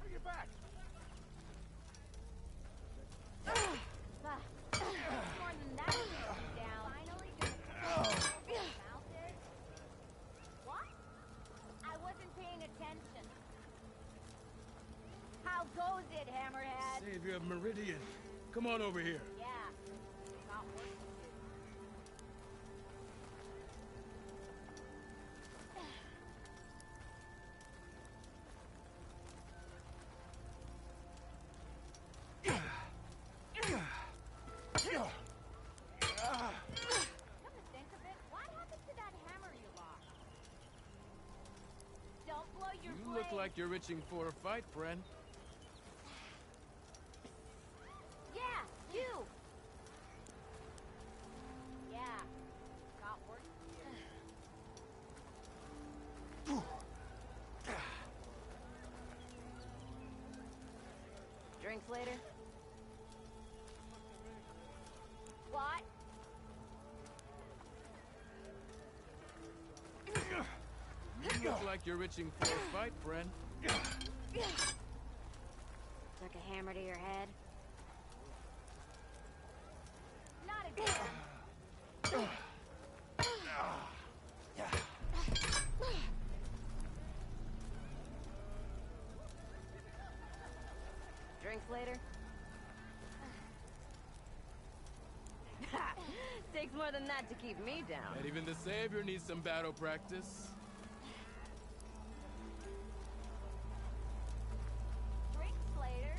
Bring it back. More than that, you down. Finally gonna put your mouth is? What? I wasn't paying attention. How goes it, Hammerhead? Savior of Meridian. Come on over here. Yeah, not working. Come to think of it, what happened to that hammer you lost? Don't blow your You look like you're itching for a fight, friend. Yeah, you! Yeah, got work to do. Drinks later? What? You look like you're itching for a fight, friend. Took a hammer to your head? Not again. Drinks later? Takes more than that to keep me down. Bet even the Savior needs some battle practice. Drinks later.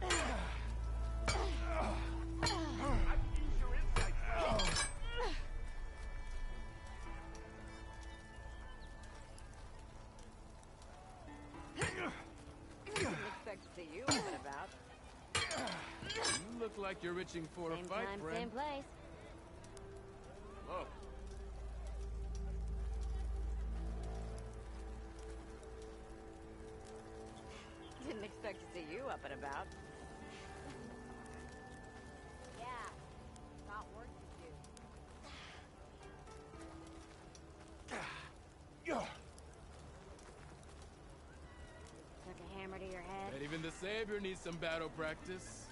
I can use your insights. see you up and about. You look like you're itching for a Same fight, time, friend. same place. Oh. Didn't expect to see you up and about. Yeah, got work to do. Took a hammer to your head. And even the Savior needs some battle practice.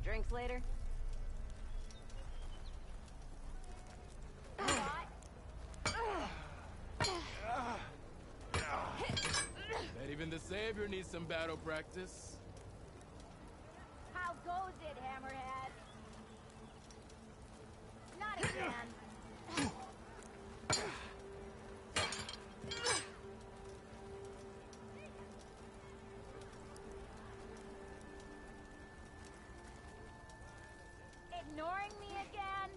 Drinks later? And even the Savior needs some battle practice. How goes it, Hammerhead? Not again. Ignoring me again?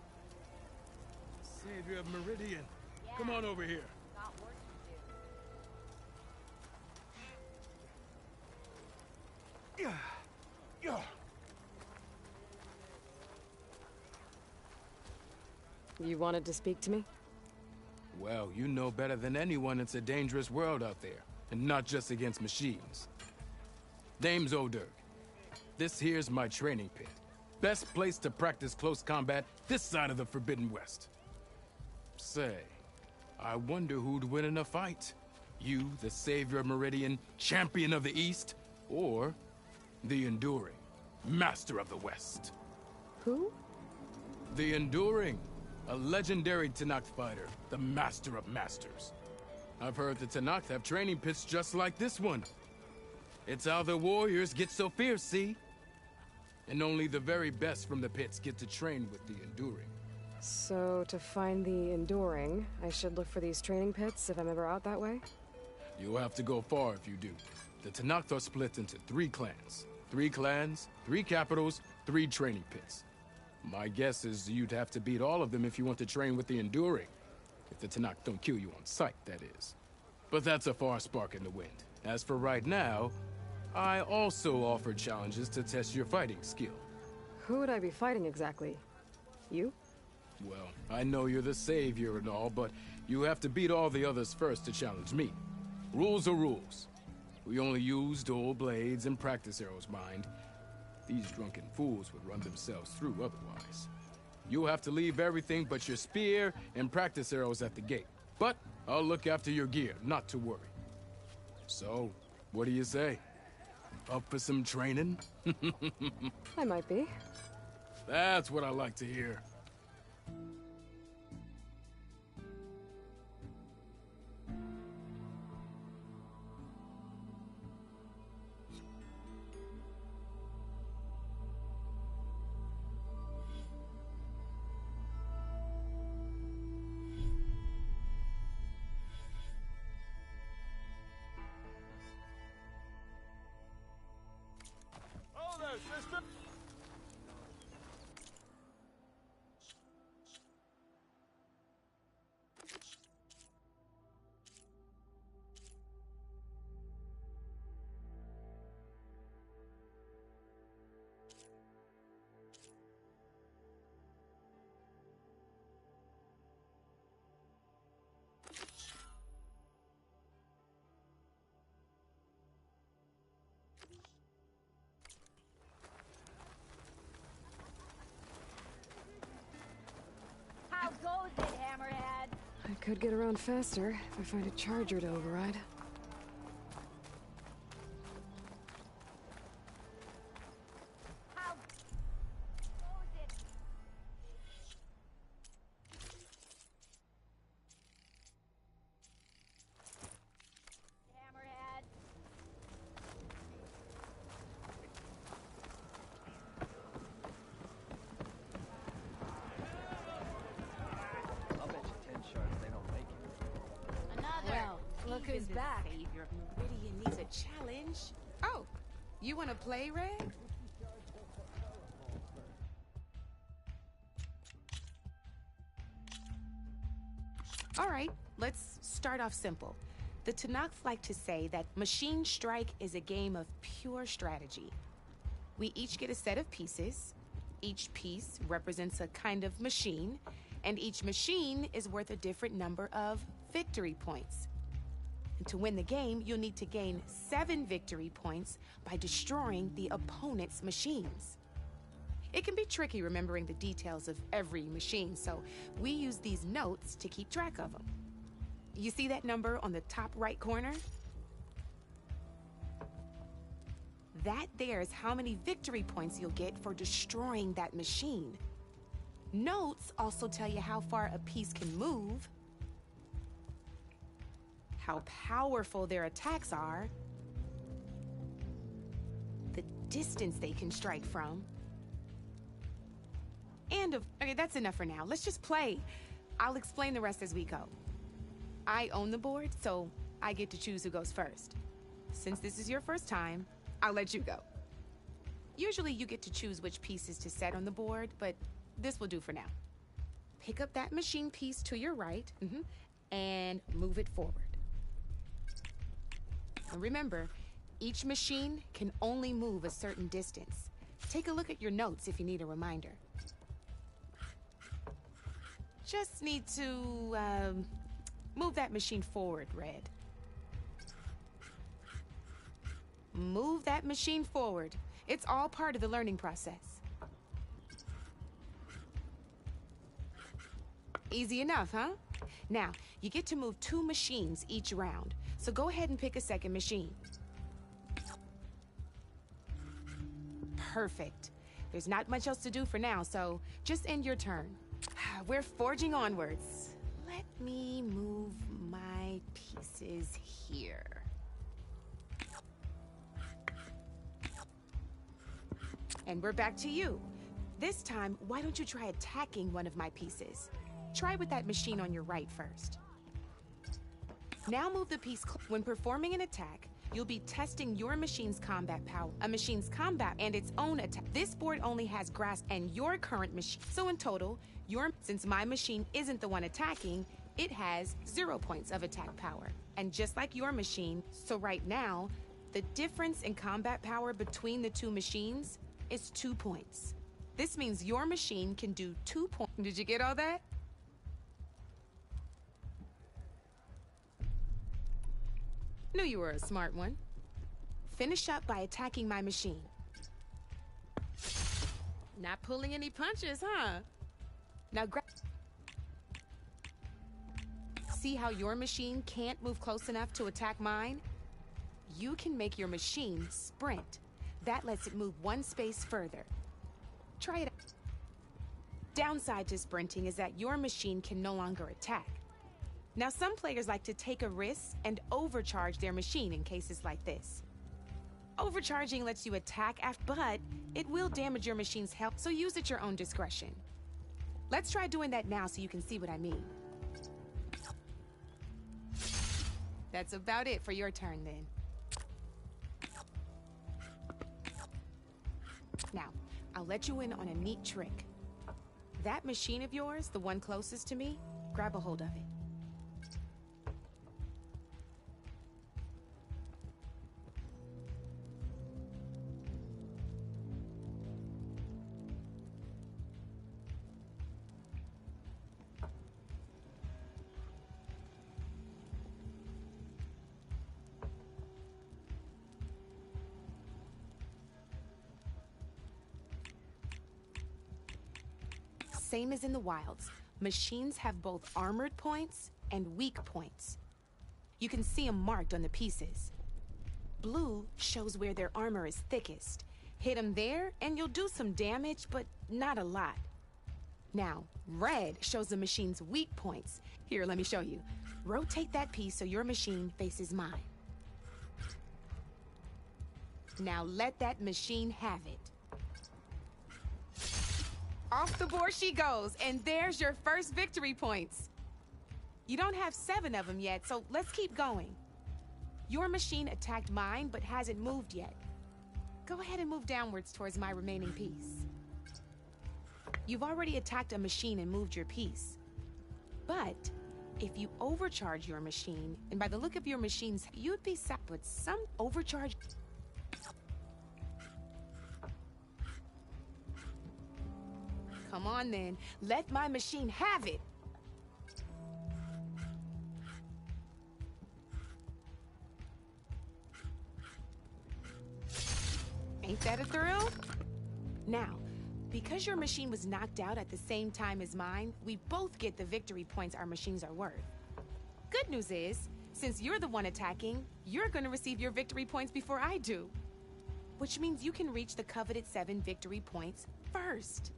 Savior of Meridian. Yeah. Come on over here. Got work to do. You wanted to speak to me? Well, you know better than anyone it's a dangerous world out there, and not just against machines. Name's O'Dirk. This here's my training pit. Best place to practice close combat this side of the Forbidden West. Say, I wonder who'd win in a fight. You, the Savior of Meridian, Champion of the East, or the Enduring, Master of the West. Who? The Enduring, a legendary Tenakth fighter, the Master of Masters. I've heard the Tenakth have training pits just like this one. It's how the warriors get so fierce, see? And only the very best from the pits get to train with the Enduring. So, to find the Enduring, I should look for these training pits if I'm ever out that way? You'll have to go far if you do. The Tenakth are split into 3 clans. 3 clans, 3 capitals, 3 training pits. My guess is you'd have to beat all of them if you want to train with the Enduring. If the Tenakth don't kill you on sight, that is. But that's a far spark in the wind. As for right now, I also offer challenges to test your fighting skill. Who would I be fighting exactly? You? Well, I know you're the Savior and all, but you have to beat all the others first to challenge me. Rules are rules. We only use dual blades and practice arrows, mind. These drunken fools would run themselves through otherwise. You'll have to leave everything but your spear and practice arrows at the gate. But I'll look after your gear, not to worry. So, what do you say? Up for some training? I might be. That's what I like to hear. Oh there, sister! How goes it, Hammerhead? I could get around faster if I find a charger to override. How goes it? Hammerhead. I'll bet you 10 shards they don't make it. Another. Well, look who's back. Savior of Meridian needs a challenge. Oh, you want to play, Red? All right, let's start off simple. The Tenakth like to say that Machine Strike is a game of pure strategy. We each get a set of pieces. Each piece represents a kind of machine, and each machine is worth a different number of victory points. And to win the game, you'll need to gain 7 victory points by destroying the opponent's machines. It can be tricky remembering the details of every machine, so we use these notes to keep track of them. You see that number on the top right corner? That there is how many victory points you'll get for destroying that machine. Notes also tell you how far a piece can move, how powerful their attacks are, the distance they can strike from, and okay, that's enough for now. Let's just play. I'll explain the rest as we go. I own the board, so I get to choose who goes first. Since this is your first time, I'll let you go. Usually you get to choose which pieces to set on the board, but this will do for now. Pick up that machine piece to your right, and move it forward. And remember, each machine can only move a certain distance. Take a look at your notes if you need a reminder. Just need to, move that machine forward, Red. Move that machine forward. It's all part of the learning process. Easy enough, huh? Now, you get to move 2 machines each round, so go ahead and pick a second machine. Perfect. There's not much else to do for now, so just end your turn. We're forging onwards. Let me move my pieces here. And we're back to you. This time, why don't you try attacking one of my pieces? Try with that machine on your right first. Now move the piece. When performing an attack, you'll be testing your machine's combat power. A machine's combat and its own attack. This board only has grass and your current machine. So in total, since my machine isn't the one attacking, it has 0 points of attack power. And just like your machine, so right now, the difference in combat power between the 2 machines is 2 points. This means your machine can do 2 points. Did you get all that? Knew you were a smart one. Finish up by attacking my machine. Not pulling any punches, huh? Now grab... See how your machine can't move close enough to attack mine? You can make your machine sprint. That lets it move 1 space further. Try it out. Downside to sprinting is that your machine can no longer attack. Now, some players like to take a risk and overcharge their machine in cases like this. Overcharging lets you attack but it will damage your machine's health, so use at your own discretion. Let's try doing that now so you can see what I mean. That's about it for your turn, then. Now, I'll let you in on a neat trick. That machine of yours, the one closest to me, grab a hold of it. Same as in the wilds, machines have both armored points and weak points. You can see them marked on the pieces. Blue shows where their armor is thickest. Hit them there and you'll do some damage, but not a lot. Now, red shows the machine's weak points. Here, let me show you. Rotate that piece so your machine faces mine. Now let that machine have it. Off the board she goes, and there's your first victory points. You don't have 7 of them yet, so let's keep going. Your machine attacked mine, but hasn't moved yet. Go ahead and move downwards towards my remaining piece. You've already attacked a machine and moved your piece. But if you overcharge your machine, and by the look of your machines, you'd be sad, but some overcharge... Come on then, let my machine have it! Ain't that a thrill? Now, because your machine was knocked out at the same time as mine, we both get the victory points our machines are worth. Good news is, since you're the one attacking, you're gonna receive your victory points before I do. Which means you can reach the coveted 7 victory points first.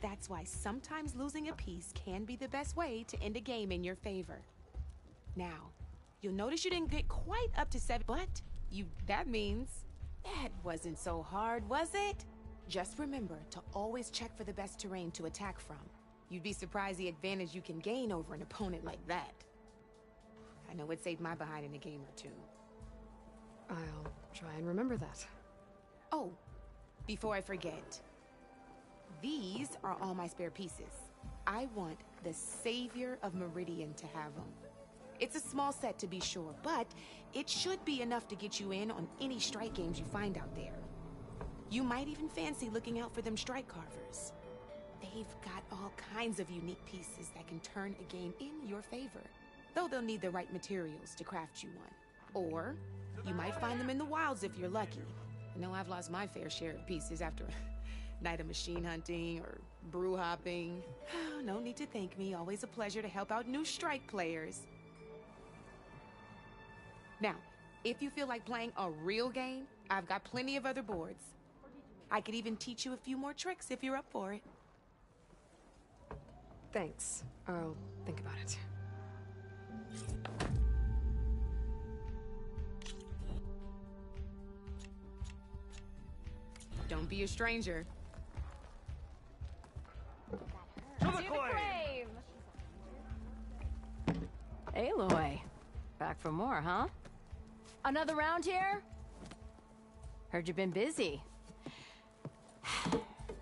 That's why sometimes losing a piece can be the best way to end a game in your favor. Now, you'll notice you didn't get quite up to 7, but that means that wasn't so hard, was it? Just remember to always check for the best terrain to attack from. You'd be surprised the advantage you can gain over an opponent like that. I know it saved my behind in a game or two. I'll try and remember that. Oh, before I forget, these are all my spare pieces. I want the Savior of Meridian to have them. It's a small set to be sure, but it should be enough to get you in on any strike games you find out there. You might even fancy looking out for them strike carvers. They've got all kinds of unique pieces that can turn a game in your favor, though they'll need the right materials to craft you one. Or you might find them in the wilds if you're lucky. I know I've lost my fair share of pieces after a night of machine hunting or brew hopping. No need to thank me. Always a pleasure to help out new strike players. Now, if you feel like playing a real game, I've got plenty of other boards. I could even teach you a few more tricks if you're up for it. Thanks. I'll think about it. Don't be a stranger. To the claim! Aloy. Back for more, huh? Another round here? Heard you've been busy.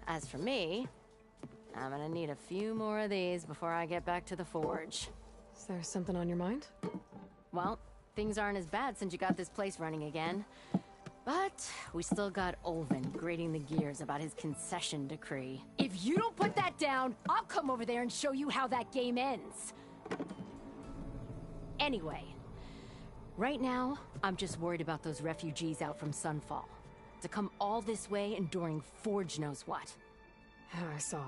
As for me, I'm gonna need a few more of these before I get back to the forge. Is there something on your mind? Well, things aren't as bad since you got this place running again. But we still got Olvin grating the gears about his concession decree. If you don't put that down, I'll come over there and show you how that game ends. Anyway, right now, I'm just worried about those refugees out from Sunfall. To come all this way enduring Forge knows what. Yeah, I saw.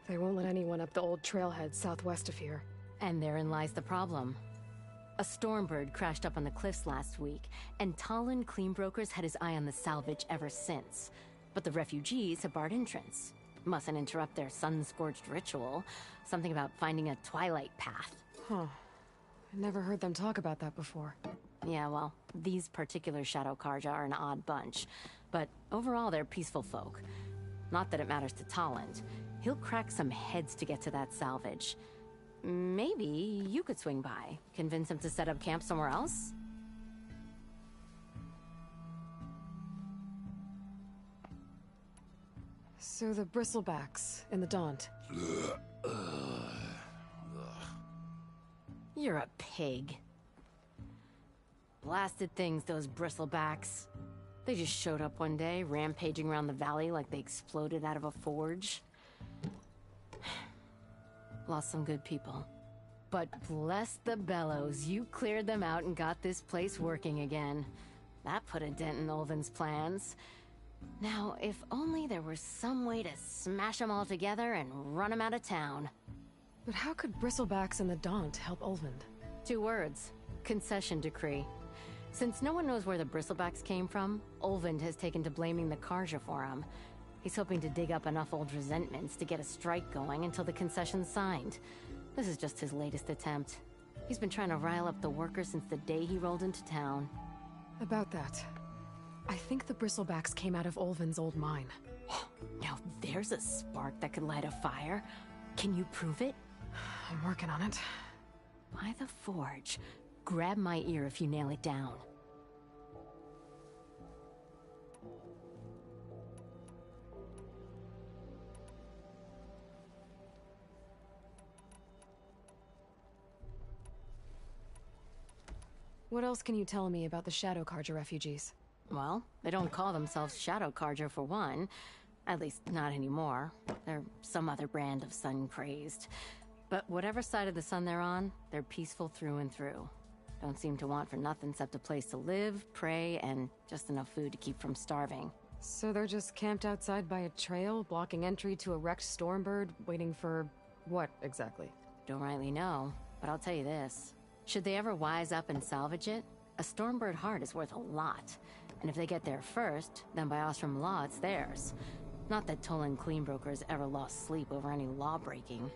They won't let anyone up the old trailhead southwest of here. And therein lies the problem. A Stormbird crashed up on the cliffs last week, and Talon Cleanbrokers had his eye on the salvage ever since. But the refugees have barred entrance. Mustn't interrupt their sun-scorched ritual. Something about finding a twilight path. Huh. I never heard them talk about that before. Yeah, well, these particular Shadow Karja are an odd bunch. But overall, they're peaceful folk. Not that it matters to Talon. He'll crack some heads to get to that salvage. Maybe you could swing by, convince him to set up camp somewhere else? So the Bristlebacks in the Daunt. You're a pig. Blasted things, those Bristlebacks. They just showed up one day, rampaging around the valley like they exploded out of a forge. Lost some good people. But bless the bellows, you cleared them out and got this place working again. That put a dent in Olvin's plans. Now, if only there was some way to smash them all together and run them out of town. But how could Bristlebacks and the Daunt help Olvind? 2 words. Concession decree. Since no one knows where the Bristlebacks came from, Olvind has taken to blaming the Karja for them. He's hoping to dig up enough old resentments to get a strike going until the concession's signed. This is just his latest attempt. He's been trying to rile up the workers since the day he rolled into town. About that, I think the Bristlebacks came out of Olvin's old mine. Now there's a spark that could light a fire. Can you prove it? I'm working on it. By the forge. Grab my ear if you nail it down. What else can you tell me about the Shadow Carja refugees? Well, they don't call themselves Shadow Carja for one. At least, not anymore. They're some other brand of sun-crazed. But whatever side of the sun they're on, they're peaceful through and through. Don't seem to want for nothing except a place to live, pray, and just enough food to keep from starving. So they're just camped outside by a trail, blocking entry to a wrecked Stormbird, waiting for... what, exactly? Don't rightly know, but I'll tell you this. Should they ever wise up and salvage it, a Stormbird heart is worth a lot. And if they get there first, then by Ostrom law, it's theirs. Not that Tolan Cleanbroker's ever lost sleep over any law-breaking.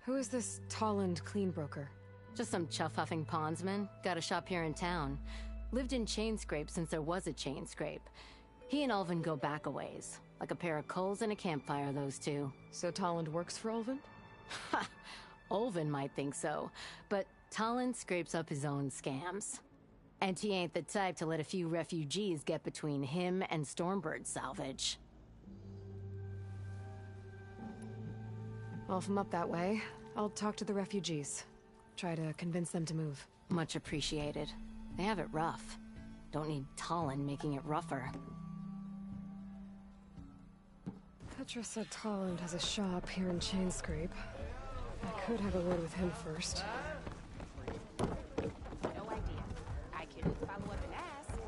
Who is this Toland Cleanbroker? Just some chuff-huffing pondsman. Got a shop here in town. Lived in Chainscrape since there was a Chainscrape. He and Ulvund go back a ways. Like a pair of coals and a campfire, those two. So Toland works for Ulvund? Ha! Ulvund might think so, but Toland scrapes up his own scams. And he ain't the type to let a few refugees get between him and Stormbird salvage. Well, if I'm up that way, I'll talk to the refugees. Try to convince them to move. Much appreciated. They have it rough. Don't need Toland making it rougher. Petra said Toland has a shop here in Chainscrape. I could have a word with him first. No idea. I can follow up and ask.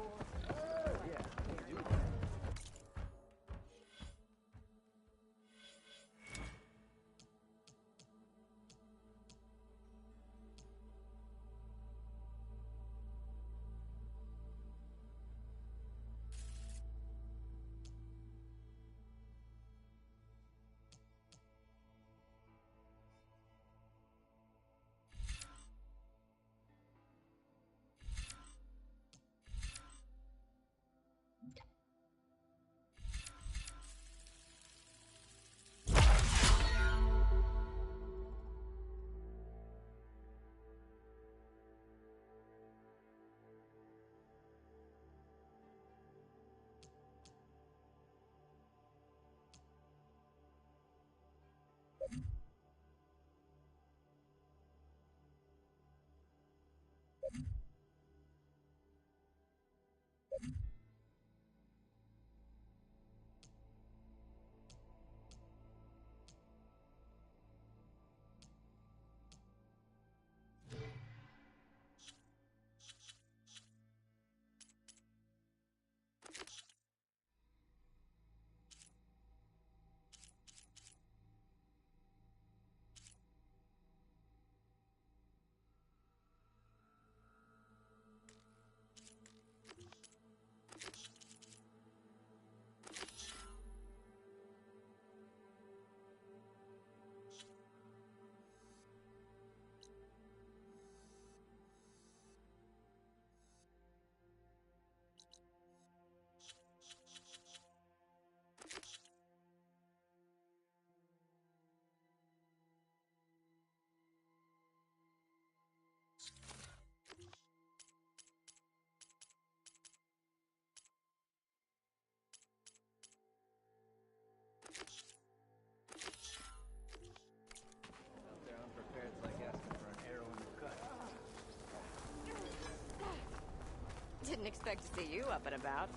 Didn't expect to see you up and about.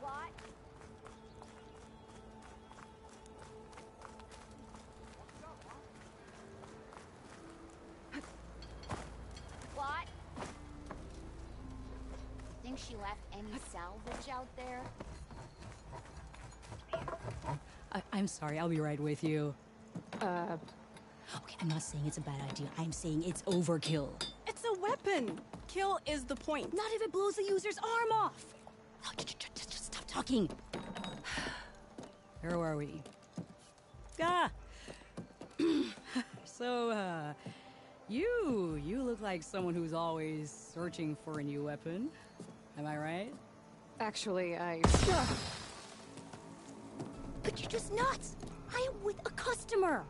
What? What? Think she left any salvage out there? I'm sorry, I'll be right with you. Okay, I'm not saying it's a bad idea. I'm saying it's overkill. It's a weapon! Kill is the point. Not if it blows the user's arm off! Oh, just stop talking. Where are we? Ah! So, you look like someone who's always searching for a new weapon. Am I right? Actually, But you're just nuts! I am with a customer!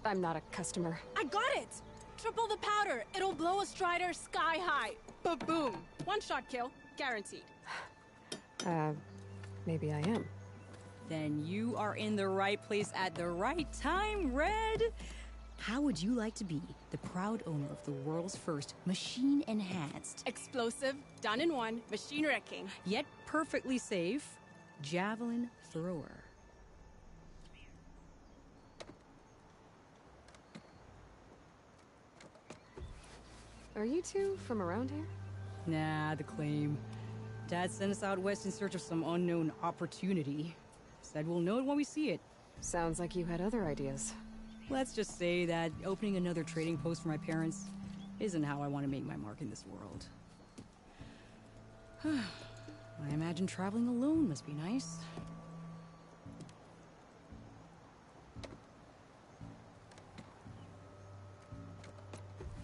I'm not a customer. I got it! Triple the powder. It'll blow a Strider sky high. Ba-boom. One shot kill. Guaranteed. Maybe I am. Then you are in the right place at the right time, Red. How would you like to be the proud owner of the world's first machine-enhanced, Explosive, done in one, machine wrecking, yet perfectly safe, javelin thrower? Are you two from around here? Nah, the claim. Dad sent us out west in search of some unknown opportunity. Said we'll know it when we see it. Sounds like you had other ideas. Let's just say that opening another trading post for my parents isn't how I want to make my mark in this world. I imagine traveling alone must be nice.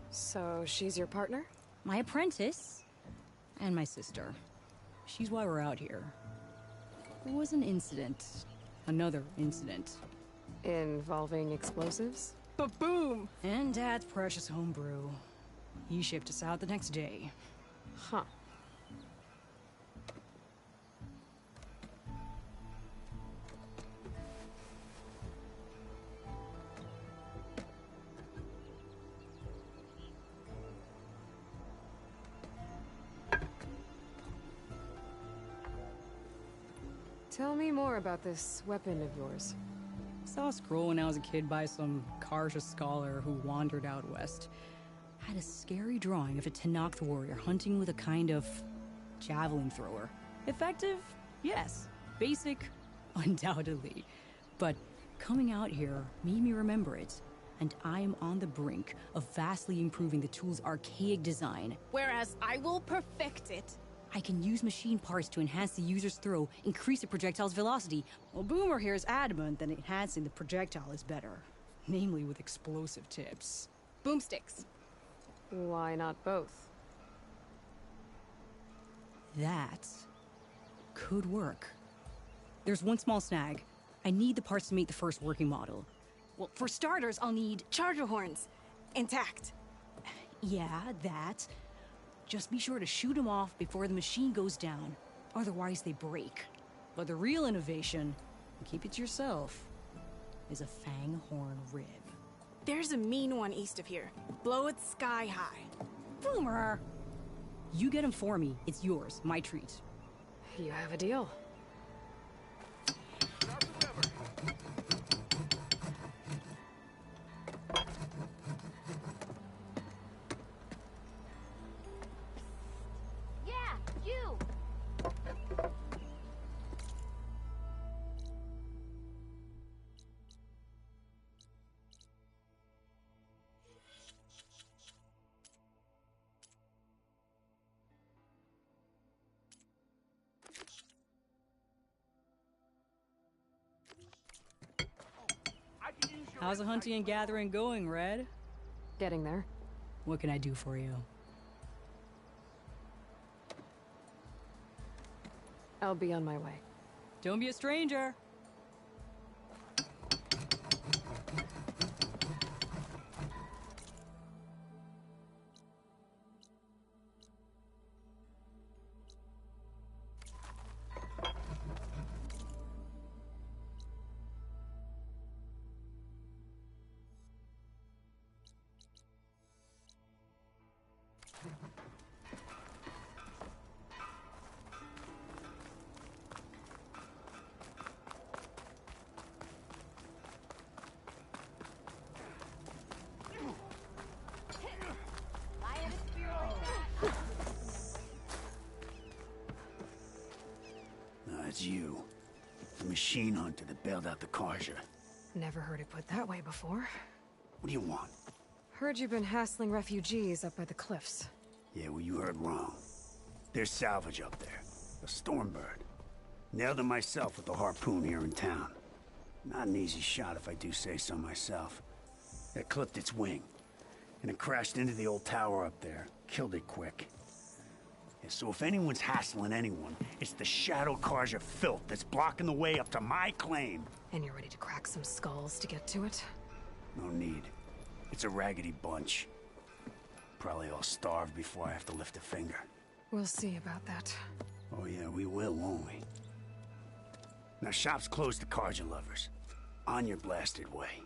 So she's your partner? My apprentice and my sister. She's why we're out here. There was an incident. Another incident. Involving explosives? Ba-boom! And Dad's precious homebrew. He shipped us out the next day. Huh. Tell me more about this weapon of yours. Saw a scroll when I was a kid by some Karja scholar who wandered out west. Had a scary drawing of a Tenakth warrior hunting with a kind of javelin thrower. Effective? Yes. Basic? Undoubtedly. But coming out here made me remember it. And I am on the brink of vastly improving the tool's archaic design. whereas I will perfect it. I can use machine parts to enhance the user's throw, increase the projectile's velocity. Well, Boomer here is adamant that enhancing the projectile is better. Namely with explosive tips. Boomsticks. Why not both? That could work. There's one small snag. I need the parts to make the first working model. Well, for starters, I'll need charger horns. Intact. Yeah, that. Just be sure to shoot them off before the machine goes down. Otherwise, they break. But the real innovation, and keep it to yourself, is a fanghorn rib. There's a mean one east of here. Blow it sky high. Boomer! You get him for me. It's yours. My treat. You have a deal. How's the hunting and gathering going, Red? Getting there. What can I do for you? I'll be on my way. Don't be a stranger. It's you. The machine hunter that bailed out the Karja. Never heard it put that way before. What do you want? Heard you've been hassling refugees up by the cliffs. Yeah, well, you heard wrong. There's salvage up there. A Stormbird. Nailed him myself with the harpoon here in town. Not an easy shot if I do say so myself. It clipped its wing. And it crashed into the old tower up there. Killed it quick. Yeah, so if anyone's hassling anyone, it's the Shadow Karja filth that's blocking the way up to my claim. And you're ready to crack some skulls to get to it? No need. It's a raggedy bunch. Probably all starved before I have to lift a finger. We'll see about that. Oh yeah, we will, won't we? Now shop's closed to Carja lovers. On your blasted way.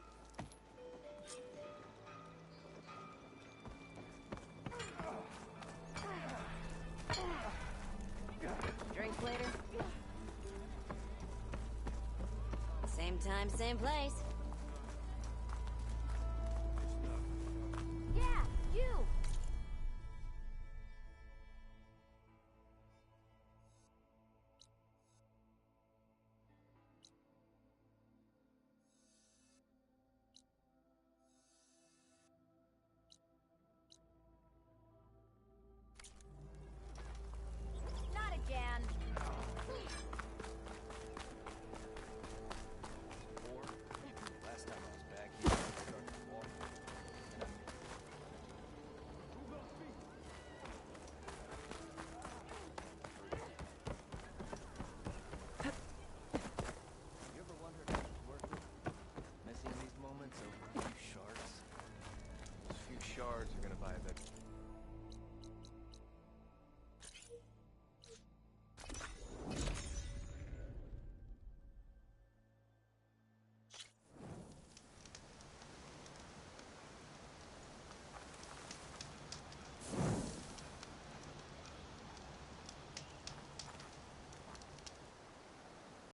Drinks later. Same time, same place.